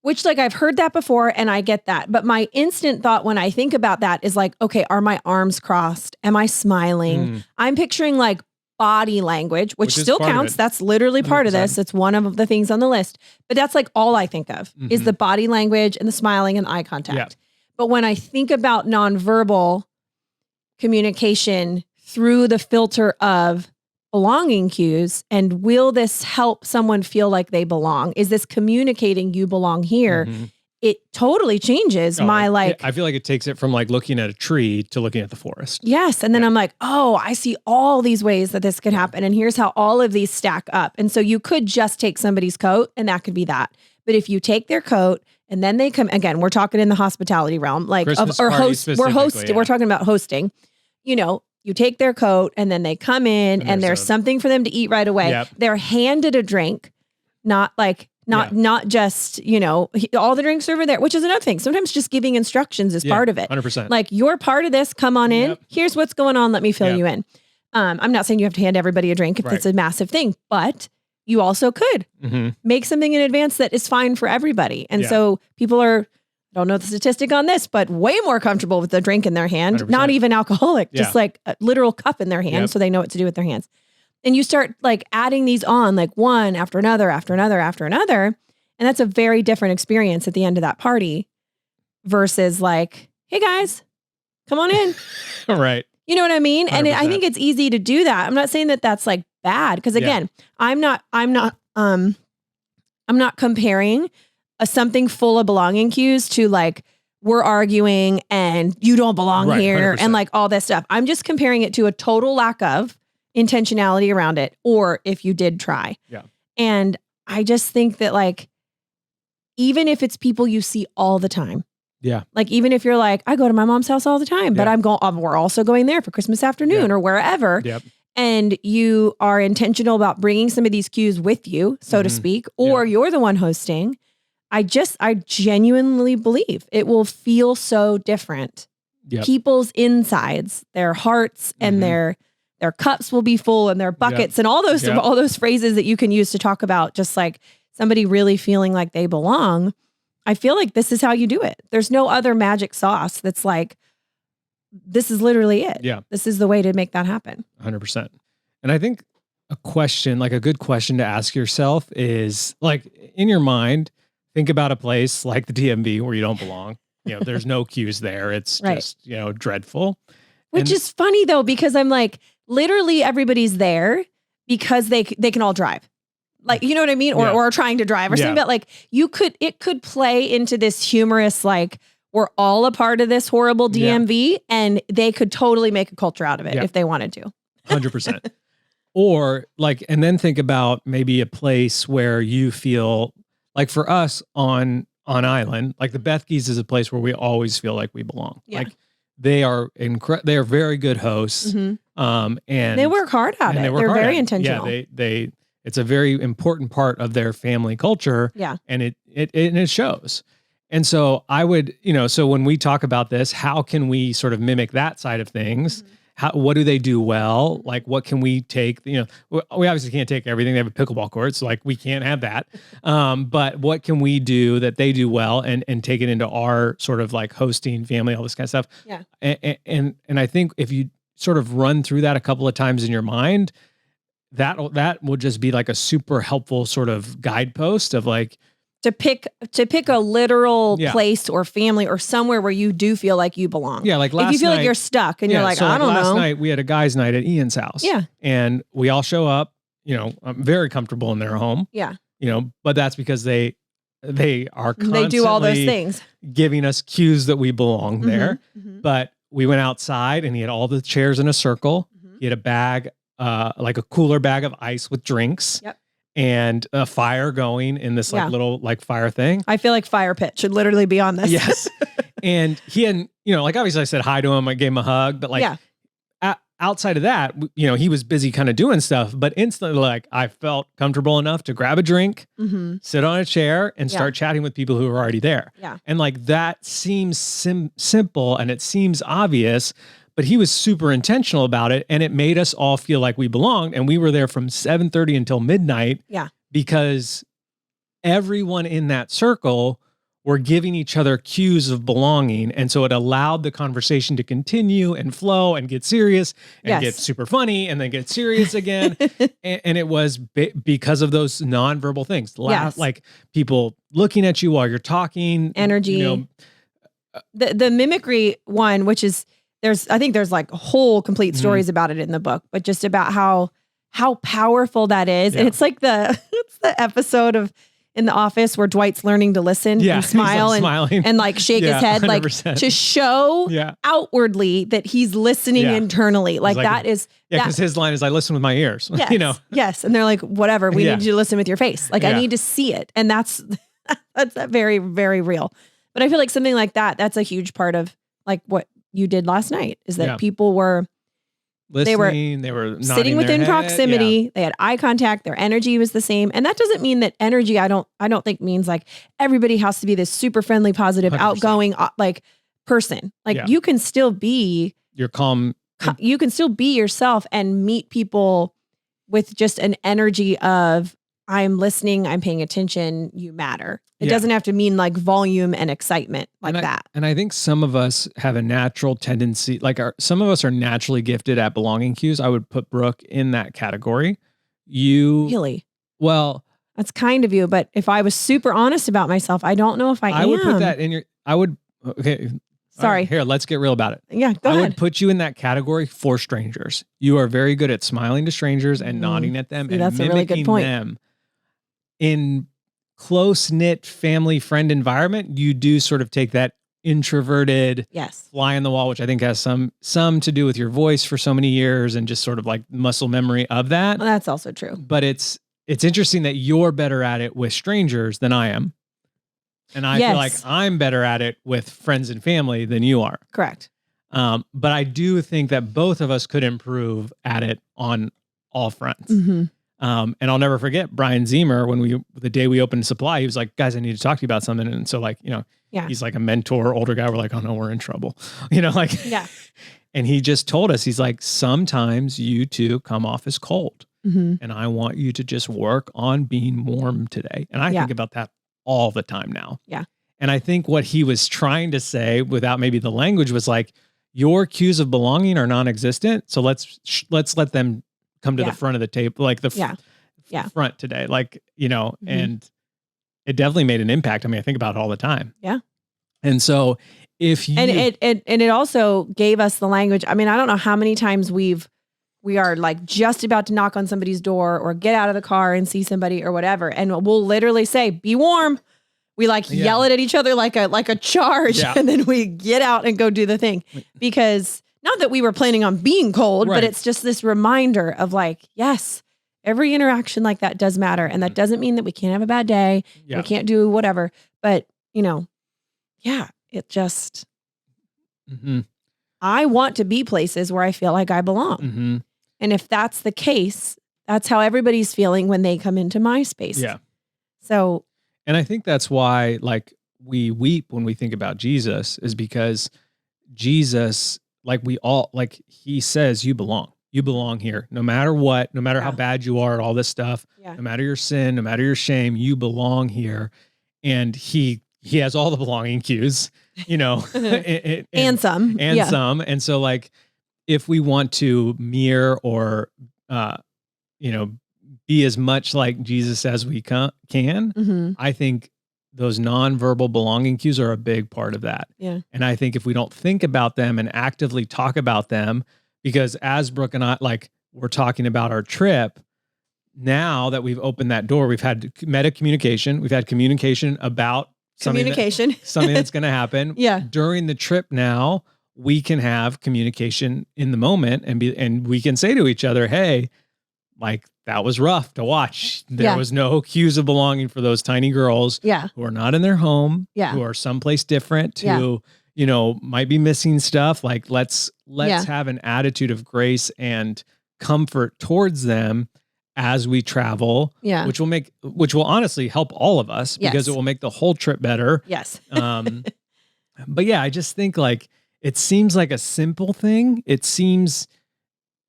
Which like I've heard that before and I get that. But my instant thought when I think about that is like, okay, are my arms crossed? Am I smiling? I'm picturing like body language, which still counts. That's literally part 100%. Of this. It's one of the things on the list. But that's like all I think of is the body language and the smiling and eye contact. But when I think about nonverbal communication through the filter of belonging cues, and will this help someone feel like they belong? Is this communicating you belong here? It totally changes I feel like it takes it from like looking at a tree to looking at the forest. Yes. And then I'm like, oh, I see all these ways that this could happen. And here's how all of these stack up. And so you could just take somebody's coat and that could be that. But if you take their coat and then they come, again, we're talking in the hospitality realm, like, we're talking about hosting, you take their coat and then they come in and there's something for them to eat right away. They're handed a drink, not just, all the drinks over there, which is another thing. Sometimes just giving instructions is part of it. 100%. Like, you're part of this, come on in. Here's what's going on. Let me fill you in. I'm not saying you have to hand everybody a drink if it's a massive thing, but you also could make something in advance that is fine for everybody. And so people are, I don't know the statistic on this, but way more comfortable with the drink in their hand, 100%. Not even alcoholic, just like a literal cup in their hand. So they know what to do with their hands. And you start like adding these on, like one after another, after another, after another. And that's a very different experience at the end of that party versus like, hey guys, come on in. Right. You know what I mean? 100%. And I think it's easy to do that. I'm not saying that that's like bad. Because again, I'm not comparing something full of belonging cues to like, we're arguing and you don't belong here 100%. And like all this stuff. I'm just comparing it to a total lack of intentionality around it, or if you did try. Yeah. And I just think that like, even if it's people you see all the time, Yeah. like even if you're like, I go to my mom's house all the time, but we're also going there for Christmas afternoon or wherever. Yep. And you are intentional about bringing some of these cues with you, so to speak, or you're the one hosting. I genuinely believe it will feel so different. Yep. People's insides, their hearts and their cups will be full, and their buckets and all those phrases that you can use to talk about just like somebody really feeling like they belong. I feel like this is how you do it. There's no other magic sauce that's like, this is literally it. Yeah. This is the way to make that happen. 100%. And I think a good question to ask yourself is like, in your mind, think about a place like the DMV where you don't belong. There's no cues there. It's just, dreadful. Which is funny though, because I'm like, literally everybody's there because they can all drive. Like, you know what I mean? Or are trying to drive or something. But like it could play into this humorous, like, we're all a part of this horrible DMV and they could totally make a culture out of it if they wanted to. 100%. Or like, and then think about maybe a place where you feel like, for us on island, like the Bethkes is a place where we always feel like we belong. Yeah. Like they are they are very good hosts. And they work hard at it. They're very intentional. Yeah. It's a very important part of their family culture. Yeah. And it shows. And so I would, so when we talk about this, how can we sort of mimic that side of things? What do they do well? Like, what can we take? We obviously can't take everything. They have a pickleball court, so like we can't have that. But what can we do that they do well and take it into our sort of like hosting, family, all this kind of stuff? Yeah. And I think if you sort of run through that a couple of times in your mind, that will just be like a super helpful sort of guidepost of like, to pick a literal place or family or somewhere where you do feel like you belong. Yeah, like last night. If you feel like you're stuck and you're like, I don't know. Last night we had a guys' night at Ian's house. Yeah. And we all show up, I'm very comfortable in their home. Yeah. But that's because they are constantly they do all those things, giving us cues that we belong there. But we went outside and he had all the chairs in a circle. He had a bag, like a cooler bag of ice with drinks. Yep. And a fire going in this like little like fire thing. I feel like fire pit should literally be on this. Yes. And he hadn't, like obviously I said hi to him, I gave him a hug, but like outside of that, he was busy kind of doing stuff, but instantly like I felt comfortable enough to grab a drink, sit on a chair and start chatting with people who are already there. Yeah. And like that seems simple and it seems obvious, but he was super intentional about it, and it made us all feel like we belonged. And we were there from 7:30 until midnight. Yeah. Because everyone in that circle were giving each other cues of belonging. And so it allowed the conversation to continue and flow and get serious and get super funny and then get serious again. and it was because of those nonverbal things. Like people looking at you while you're talking. Energy. The mimicry one, which is, I think there's like whole complete stories about it in the book, but just about how powerful that is. Yeah. And it's like it's the episode of in The Office where Dwight's learning to listen and smile and like shake his head, 100%. Like to show outwardly that he's listening internally. Like that is, because his line is, I listen with my ears, yes, Yes. And they're like, whatever, we need you to listen with your face. Like I need to see it. And that's very, very real. But I feel like something like that's a huge part of like what you did last night is that people were listening, they were sitting within proximity. They had eye contact. Their energy was the same. And that doesn't mean that energy, I don't think means like everybody has to be this super friendly, positive, 100%. Outgoing, like person. Like you can still be you're calm. You can still be yourself and meet people with just an energy of, I'm listening, I'm paying attention, you matter. It doesn't have to mean like volume and excitement like that. And I think some of us have a natural tendency, like some of us are naturally gifted at belonging cues. I would put Brooke in that category. Really? Well, that's kind of you. But if I was super honest about myself, I don't know if I am. I would put that in okay. Sorry. Right, here, let's get real about it. Yeah, go ahead. I would put you in that category for strangers. You are very good at smiling to strangers and nodding at them and that's mimicking a really good point. them. In close-knit family friend environment, you do sort of take that introverted, Yes. fly on the wall, which I think has some to do with your voice for so many years and just sort of like muscle memory of that. Well, that's also true. But it's interesting that you're better at it with strangers than I am. And I feel like I'm better at it with friends and family than you are. Correct. But I do think that both of us could improve at it on all fronts. Mm-hmm. And I'll never forget Brian Zemer the day we opened Supply, he was like, guys, I need to talk to you about something. And so like, he's like a mentor, older guy. We're like, oh no, we're in trouble. Yeah. And he just told us, he's like, sometimes you two come off as cold. Mm-hmm. And I want you to just work on being warm today. And I think about that all the time now. Yeah. And I think what he was trying to say without maybe the language was like, your cues of belonging are non-existent. So let's let them come to the front of the table, like the front today, like, and it definitely made an impact. I mean, I think about it all the time. Yeah. And so if you, and it also gave us the language. I mean, I don't know how many times we are like just about to knock on somebody's door or get out of the car and see somebody or whatever. And we'll literally say, be warm. We yell it at each other like a charge. Yeah. And then we get out and go do the thing, because not that we were planning on being cold, but it's just this reminder of like, yes, every interaction like that does matter. And that doesn't mean that we can't have a bad day. Yeah. We can't do whatever, but it just, I want to be places where I feel like I belong. Mm-hmm. And if that's the case, that's how everybody's feeling when they come into my space. Yeah. So. And I think that's why like we weep when we think about Jesus, is because Jesus, like he says, you belong here, no matter what, no matter how bad you are at all this stuff, no matter your sin, no matter your shame, you belong here. And he has all the belonging cues, and some. And so like, if we want to mirror or, be as much like Jesus as we can, I think those nonverbal belonging cues are a big part of that. Yeah. And I think if we don't think about them and actively talk about them, because as Brooke and I, like, we're talking about our trip, now that we've opened that door, we've had meta communication, we've had communication about something that's going to happen. Yeah. During the trip now, we can have communication in the moment and we can say to each other, hey, like, that was rough to watch. There was no cues of belonging for those tiny girls who are not in their home, who are someplace different, who, might be missing stuff. Like, let's have an attitude of grace and comfort towards them as we travel, which will honestly help all of us, because it will make the whole trip better. Yes. But yeah, I just think like, it seems like a simple thing.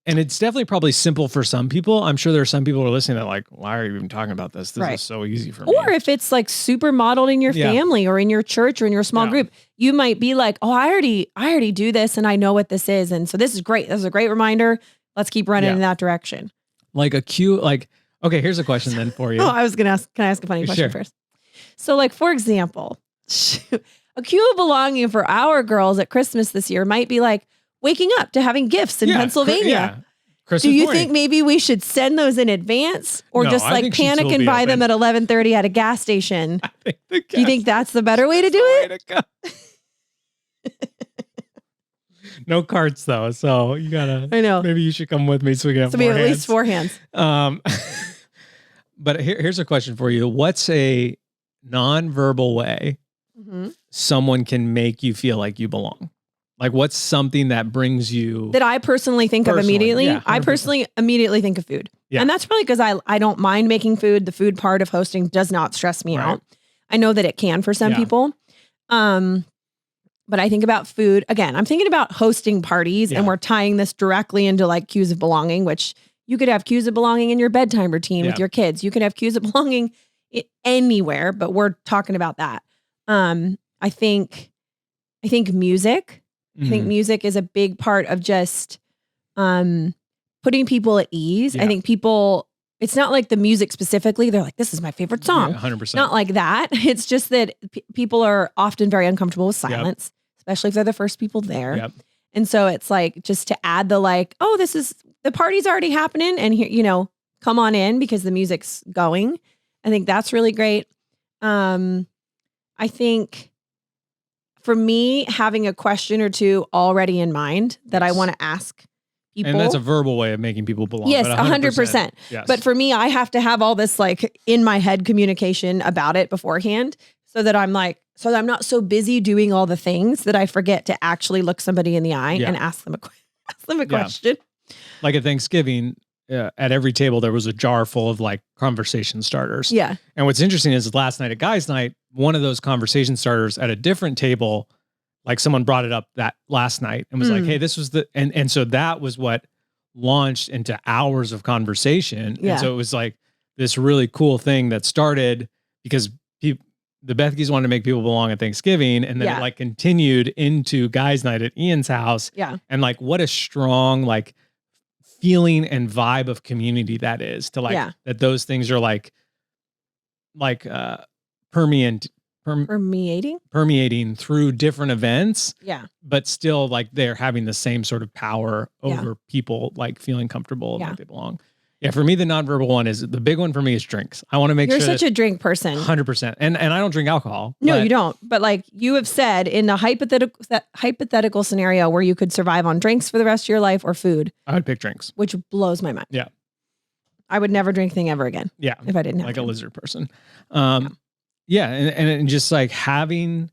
And it's definitely probably simple for some people. I'm sure there are some people who are listening that are like, why are you even talking about this? This is so easy for me. Or if it's like super modeled in your family or in your church or in your small group, you might be like, oh, I already do this and I know what this is. And so this is great. This is a great reminder. Let's keep running in that direction. Like a cue, okay, here's a question then for you. I was going to ask, can I ask a funny question first? So like, for example, a cue of belonging for our girls at Christmas this year might be like, waking up to having gifts in Pennsylvania. Do you think maybe we should send those in advance, or just like panic and buy them at 11:30 at a gas station? Do you think that's the better way to do it? No carts though, so you gotta. I know. Maybe you should come with me so we can have at least 4 hands. But here's a question for you: what's a nonverbal way someone can make you feel like you belong? Like, what's something that brings you... That I personally think of immediately? Yeah, I personally immediately think of food. Yeah. And that's probably because I don't mind making food. The food part of hosting does not stress me out. I know that it can for some people. But I think about food. Again, I'm thinking about hosting parties, and we're tying this directly into like cues of belonging, which you could have cues of belonging in your bedtime routine with your kids. You could have cues of belonging anywhere, but we're talking about that. I think music... I think music is a big part of just putting people at ease. Yeah. I think people, it's not like the music specifically. They're like, this is my favorite song. 100%. Not like that. It's just that people are often very uncomfortable with silence, especially if they're the first people there. Yep. And so it's like, just to add the like, oh, the party's already happening and here, come on in because the music's going. I think that's really great. I think for me, having a question or two already in mind that I want to ask people. And that's a verbal way of making people belong. Yes, but 100%. Yes. But for me, I have to have all this like in my head communication about it beforehand so that I'm not so busy doing all the things that I forget to actually look somebody in the eye and ask them a question. Like at Thanksgiving, at every table, there was a jar full of like conversation starters. Yeah. And what's interesting is last night at Guys Night, one of those conversation starters at a different table, like someone brought it up that last night and was like, hey, this was and so that was what launched into hours of conversation. Yeah. And so it was like this really cool thing that started because the Bethkes wanted to make people belong at Thanksgiving. And then it like continued into Guys Night at Ian's house. Yeah. And like, what a strong, like, feeling and vibe of community that is to like, that those things are permeating through different events. Yeah. But still like they're having the same sort of power over people, like feeling comfortable and like they belong. Yeah, for me, the nonverbal one is the big one for me is drinks. I want to make You're sure such a drink person. 100%. And I don't drink alcohol. No, you don't. But like you have said in a hypothetical scenario where you could survive on drinks for the rest of your life or food. I would pick drinks. Which blows my mind. Yeah. I would never drink thing ever again. Yeah. If I didn't have like to. A lizard person. And just like having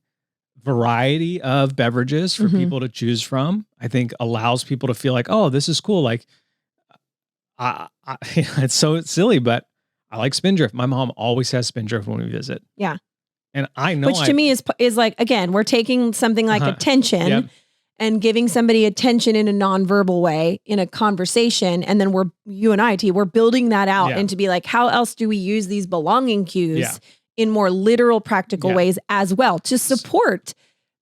variety of beverages for people to choose from, I think allows people to feel like, oh, this is cool. Like, it's so silly, but I like Spindrift. My mom always has Spindrift when we visit. Yeah. And I know which to me is like, again, we're taking something like attention and giving somebody attention in a nonverbal way in a conversation. And then you and I, we're building that out and to be like, how else do we use these belonging cues in more literal, practical ways as well to support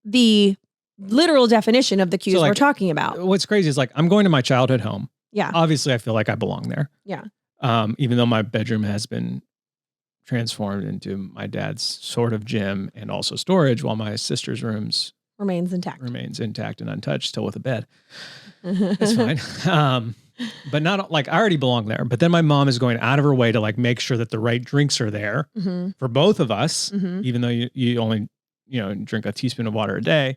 the literal definition of the cues we're talking about. What's crazy is like, I'm going to my childhood home. Yeah. Obviously I feel like I belong there. Yeah. Even though my bedroom has been transformed into my dad's sort of gym and also storage, while my sister's rooms remains intact and untouched, still with a bed. That's fine. But not like I already belong there. But then my mom is going out of her way to like make sure that the right drinks are there for both of us, even though you only drink a teaspoon of water a day.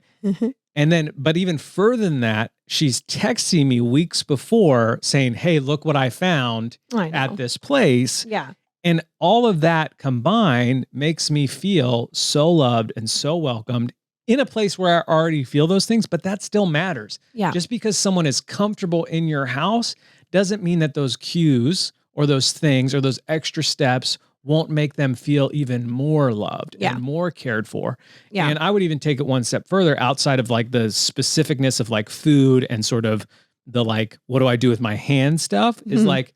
And then, but even further than that, she's texting me weeks before saying, hey, look what I found at this place. Yeah. And all of that combined makes me feel so loved and so welcomed in a place where I already feel those things, but that still matters. Yeah. Just because someone is comfortable in your house doesn't mean that those cues or those things or those extra steps won't make them feel even more loved and more cared for. Yeah. And I would even take it one step further outside of like the specificness of like food and sort of the like, what do I do with my hand stuff is like,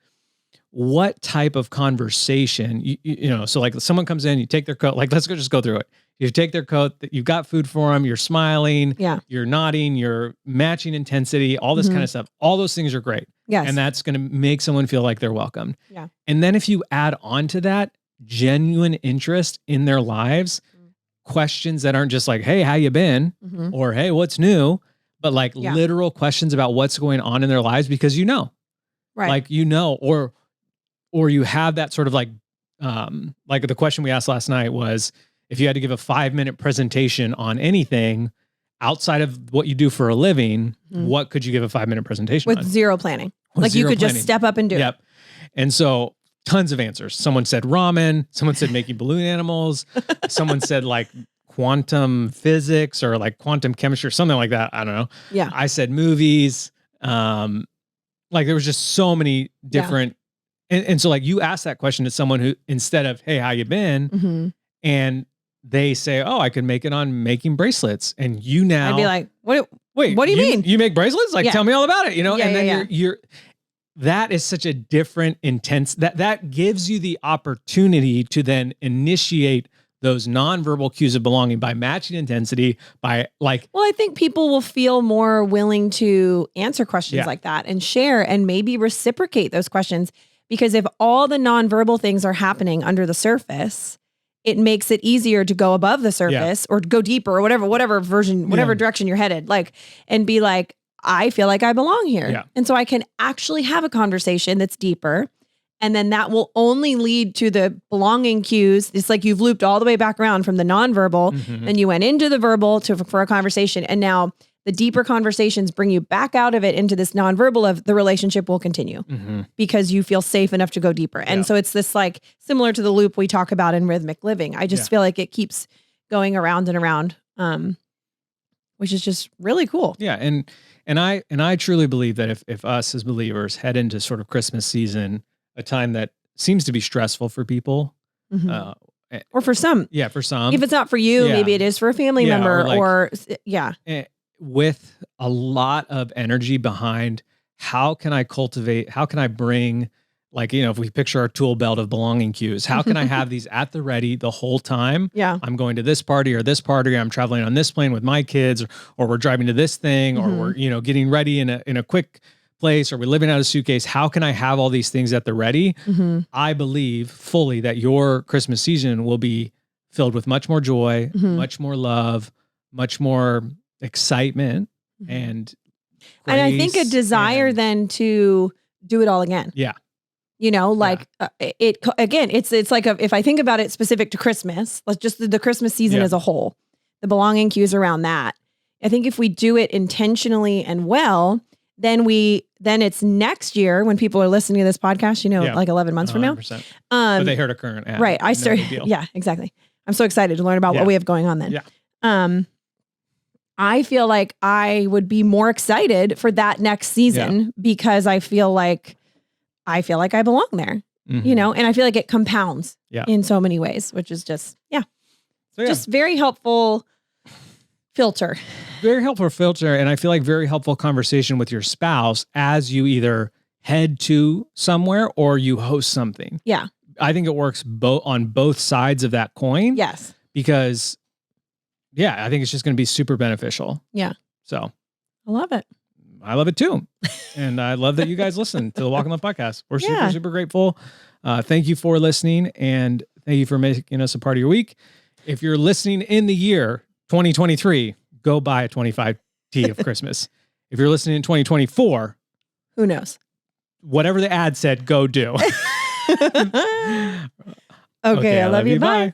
what type of conversation, so like someone comes in, you take their coat, like, let's just go through it. You take their coat, you've got food for them, you're smiling, you're nodding, you're matching intensity, all this kind of stuff. All those things are great. Yes. And that's going to make someone feel like they're welcomed. Yeah. And then if you add on to that genuine interest in their lives, questions that aren't just like, hey, how you been? Or, hey, what's new? But like literal questions about what's going on in their lives because right. Like, or you have that sort of like the question we asked last night was, if you had to give a 5-minute presentation on anything outside of what you do for a living, what could you give a 5-minute presentation with on? Zero planning. Like you could just step up and do it. And so tons of answers. Someone said ramen. Someone said making balloon animals. Someone said like quantum physics or like quantum chemistry or something like that. I don't know. Yeah. I said movies. Like there was just so many different. And so like you ask that question to someone who, instead of, hey, how you been? And they say, oh, I could make it on making bracelets. And you now. I'd be like, what do you mean? You make bracelets? Like, tell me all about it, and then you're that is such a different intense, that gives you the opportunity to then initiate those nonverbal cues of belonging by matching intensity, by like. Well, I think people will feel more willing to answer questions like that and share and maybe reciprocate those questions. Because if all the nonverbal things are happening under the surface, it makes it easier to go above the surface or go deeper or whatever version, whatever direction you're headed, like, and be like, I feel like I belong here. Yeah. And so I can actually have a conversation that's deeper And then that will only lead to the belonging cues. It's like you've looped all the way back around from the nonverbal, and you went into the verbal for a conversation. And now the deeper conversations bring you back out of it into this nonverbal of the relationship will continue because you feel safe enough to go deeper. And so it's this like similar to the loop we talk about in rhythmic living. I just feel like it keeps going around and around, which is just really cool. Yeah. And I truly believe that if us as believers head into sort of Christmas season, a time that seems to be stressful for people, or for some. Yeah, for some. If it's not for you, maybe it is for a family member or with a lot of energy behind how can I cultivate, how can I bring, like, if we picture our tool belt of belonging cues, how can I have these at the ready the whole time? Yeah. I'm going to this party, I'm traveling on this plane with my kids, or we're driving to this thing, or we're, getting ready in a quick place, or we're living out a suitcase. How can I have all these things at the ready? I believe fully that your Christmas season will be filled with much more joy, much more love, much more excitement, and I think a desire then to do it all again. Yeah. It's like if I think about it specific to Christmas, like just the Christmas season as a whole, the belonging cues around that. I think if we do it intentionally and well, then it's next year when people are listening to this podcast, like 11 months from now. But they heard a current ad. Right. Yeah, exactly. I'm so excited to learn about what we have going on then. Yeah. I feel like I would be more excited for that next season because I feel like I belong there, and I feel like it compounds in so many ways, which is just, just very helpful filter. Very helpful filter. And I feel like very helpful conversation with your spouse as you either head to somewhere or you host something. Yeah. I think it works on both sides of that coin. Yes. Because I think it's just going to be super beneficial. Yeah. So I love it. I love it too. And I love that you guys listen to the Walk in Love podcast. We're super grateful. Thank you for listening, and thank you for making us a part of your week. If you're listening in the year 2023, go buy a 25T of Christmas. If you're listening in 2024, who knows? Whatever the ad said, go do. Okay, I love you. Bye.